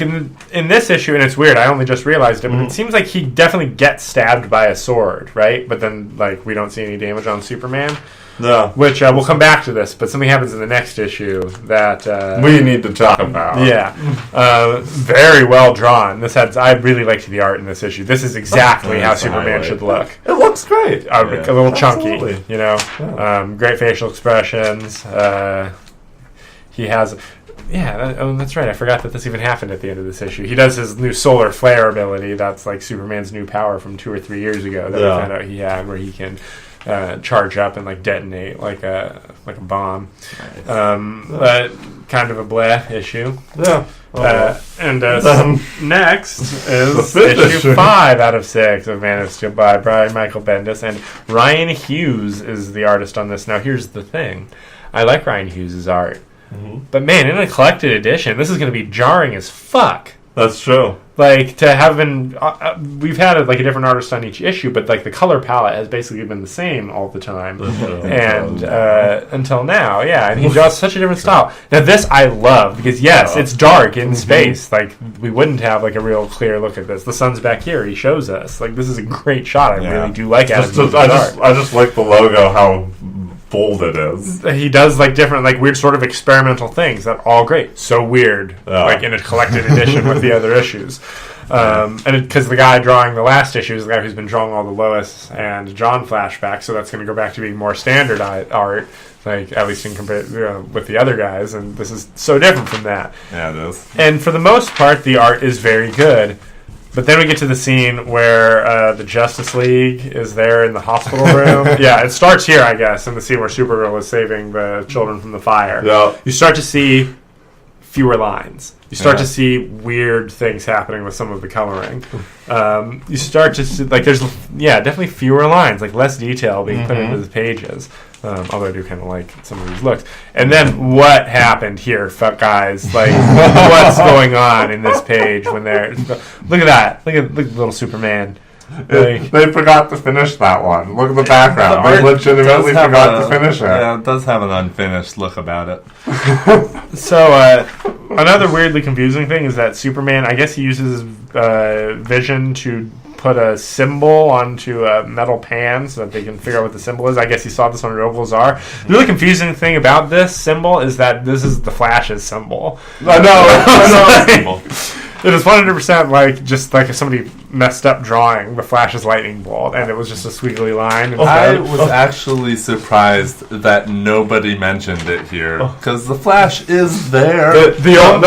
in this issue, and it's weird, I only just realized it, but it seems like he definitely gets stabbed by a sword, right? But then, like, we don't see any damage on Superman. No. Which, we'll come back to this, but something happens in the next issue that... we need to talk about. Yeah. Very well drawn. I really liked the art in this issue. This is exactly how Superman should look. It looks great. A little chunky, Absolutely. you know? Yeah. Great facial expressions. He has... Yeah, that's right. I forgot that this even happened at the end of this issue. He does his new solar flare ability. That's like Superman's new power from 2 or 3 years ago that we found out he had, where he can charge up and like detonate like a bomb. Nice. But kind of a bleh issue. Yeah. Next is issue 5 out of 6 of Man of Steel by Brian Michael Bendis, and Ryan Hughes is the artist on this. Now, here's the thing: I like Ryan Hughes' art. But man, in a collected edition, this is going to be jarring as fuck. That's true. Like, to have been... we've had a different artist on each issue, but like the color palette has basically been the same all the time. And until now, yeah. And he draws such a different style. Now this I love, because yes, it's dark in space. Like, we wouldn't have like a real clear look at this. The sun's back here, he shows us. Like, this is a great shot. I really do like Adam's art. I just like the logo, how bold it is. He does like different, like weird sort of experimental things that are all great. So weird, like in a collected edition with the other issues. And because the guy drawing the last issue is the guy who's been drawing all the Lois and John flashbacks, so that's going to go back to being more standard art, like at least in with the other guys. And this is so different from that. Yeah, it is. And for the most part, the art is very good. But then we get to the scene where the Justice League is there in the hospital room. Yeah, it starts here, I guess, in the scene where Supergirl is saving the children from the fire. Yeah. You start to see fewer lines. You start to see weird things happening with some of the coloring. You start to see, like, there's, definitely fewer lines, like less detail being put into the pages. Although I do kind of like some of these looks. And then what happened here, guys? Like, what's going on in this page when they're... Look at that. Look at little Superman. They forgot to finish that one. Look at the background. They legitimately forgot to finish it. Yeah, it does have an unfinished look about it. So, another weirdly confusing thing is that Superman, I guess he uses vision to put a symbol onto a metal pan so that they can figure out what the symbol is. I guess he saw this on Rogol-Zar. The really confusing thing about this symbol is that this is the Flash's symbol. I know. It is 100% like just like if somebody messed up drawing the Flash's lightning bolt, and it was just a squiggly line. I was actually surprised that nobody mentioned it here, because the Flash is there. They all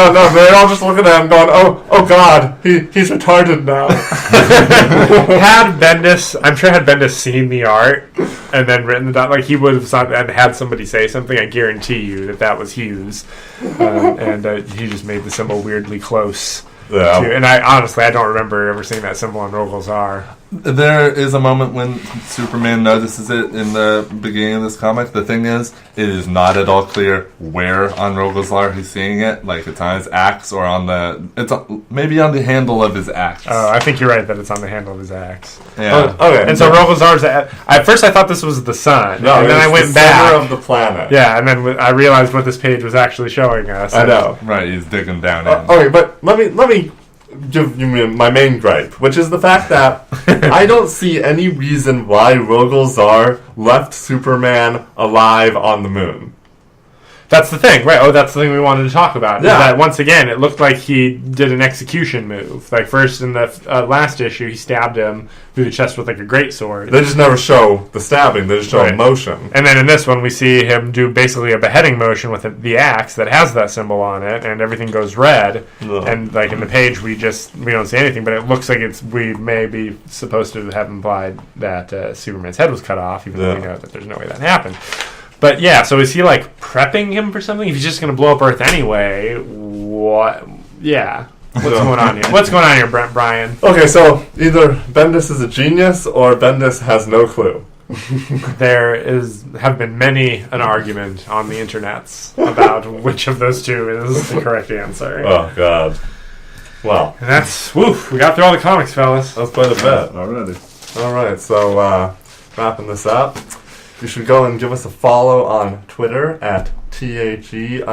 just looking at him going, oh God, he's retarded now. I'm sure had Bendis seen the art and then written it out, like he would have had somebody say something, I guarantee you that was Hughes. And he just made the symbol weirdly close. Yeah. And I honestly don't remember ever seeing that symbol on Rogol-Zar. There is a moment when Superman notices it in the beginning of this comic. The thing is, it is not at all clear where on Rogol-Zar he's seeing it. Like, it's on his axe or maybe on the handle of his axe. Oh, I think you're right that it's on the handle of his axe. Yeah. Okay. And so Rogol-Zar's... At first I thought this was the sun. No, and then I went the back. center of the planet. Yeah, and then I realized what this page was actually showing us. I know. Right, he's digging down in. Okay, but let me give you my main gripe, which is the fact that I don't see any reason why Rogol-Zar left Superman alive on the moon. That's the thing, right? Oh, that's the thing we wanted to talk about. Yeah. Is that once again, it looked like he did an execution move. Like first in the last issue, he stabbed him through the chest with like a greatsword. They just never show the stabbing; they just show Right. motion. And then in this one, we see him do basically a beheading motion with the axe that has that symbol on it, and everything goes red. Ugh. And like in the page, we don't see anything, but it looks like we may be supposed to have implied that Superman's head was cut off, even though we know that there's no way that happened. But yeah, so is he like prepping him for something? If he's just going to blow up Earth anyway, what? Yeah. What's going on here? What's going on here, Brian? Okay, so either Bendis is a genius or Bendis has no clue. Have been many an argument on the internets about which of those two is the correct answer. Oh God! Wow, And that's woof. We got through all the comics, fellas. that was quite a bit. Already. All right, so wrapping this up, you should go and give us a follow on Twitter at THE_LAAG.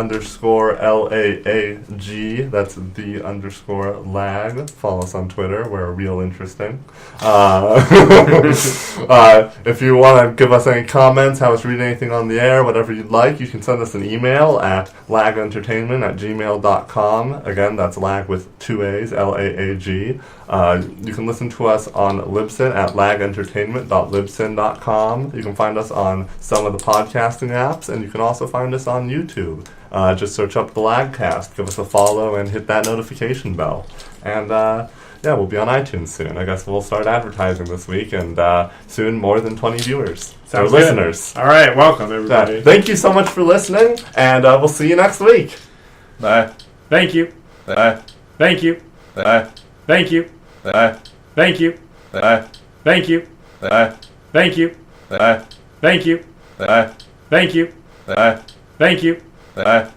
That's _lag. Follow us on Twitter. We're real interesting. If you want to give us any comments, have us read anything on the air, whatever you'd like, you can send us an email at lagentertainment@gmail.com. Again, that's lag with 2 A's, LAAG. You can listen to us on Libsyn at lagentertainment.libsyn.com. You can find us on some of the podcasting apps, and you can also find us on YouTube. Just search up the LAAGCast, give us a follow, and hit that notification bell. And yeah, we'll be on iTunes soon. I guess we'll start advertising this week, and soon more than 20 viewers. Sounds or good. listeners. All right, welcome everybody. Thank you so much for listening, and we'll see you next week. Bye. Thank you. Bye. Thank you. Bye. Thank you. Bye. Thank you. Bye. Thank you. Bye. Thank you. Bye. Thank you. Bye. Thank you. Bye. Thank you. Bye.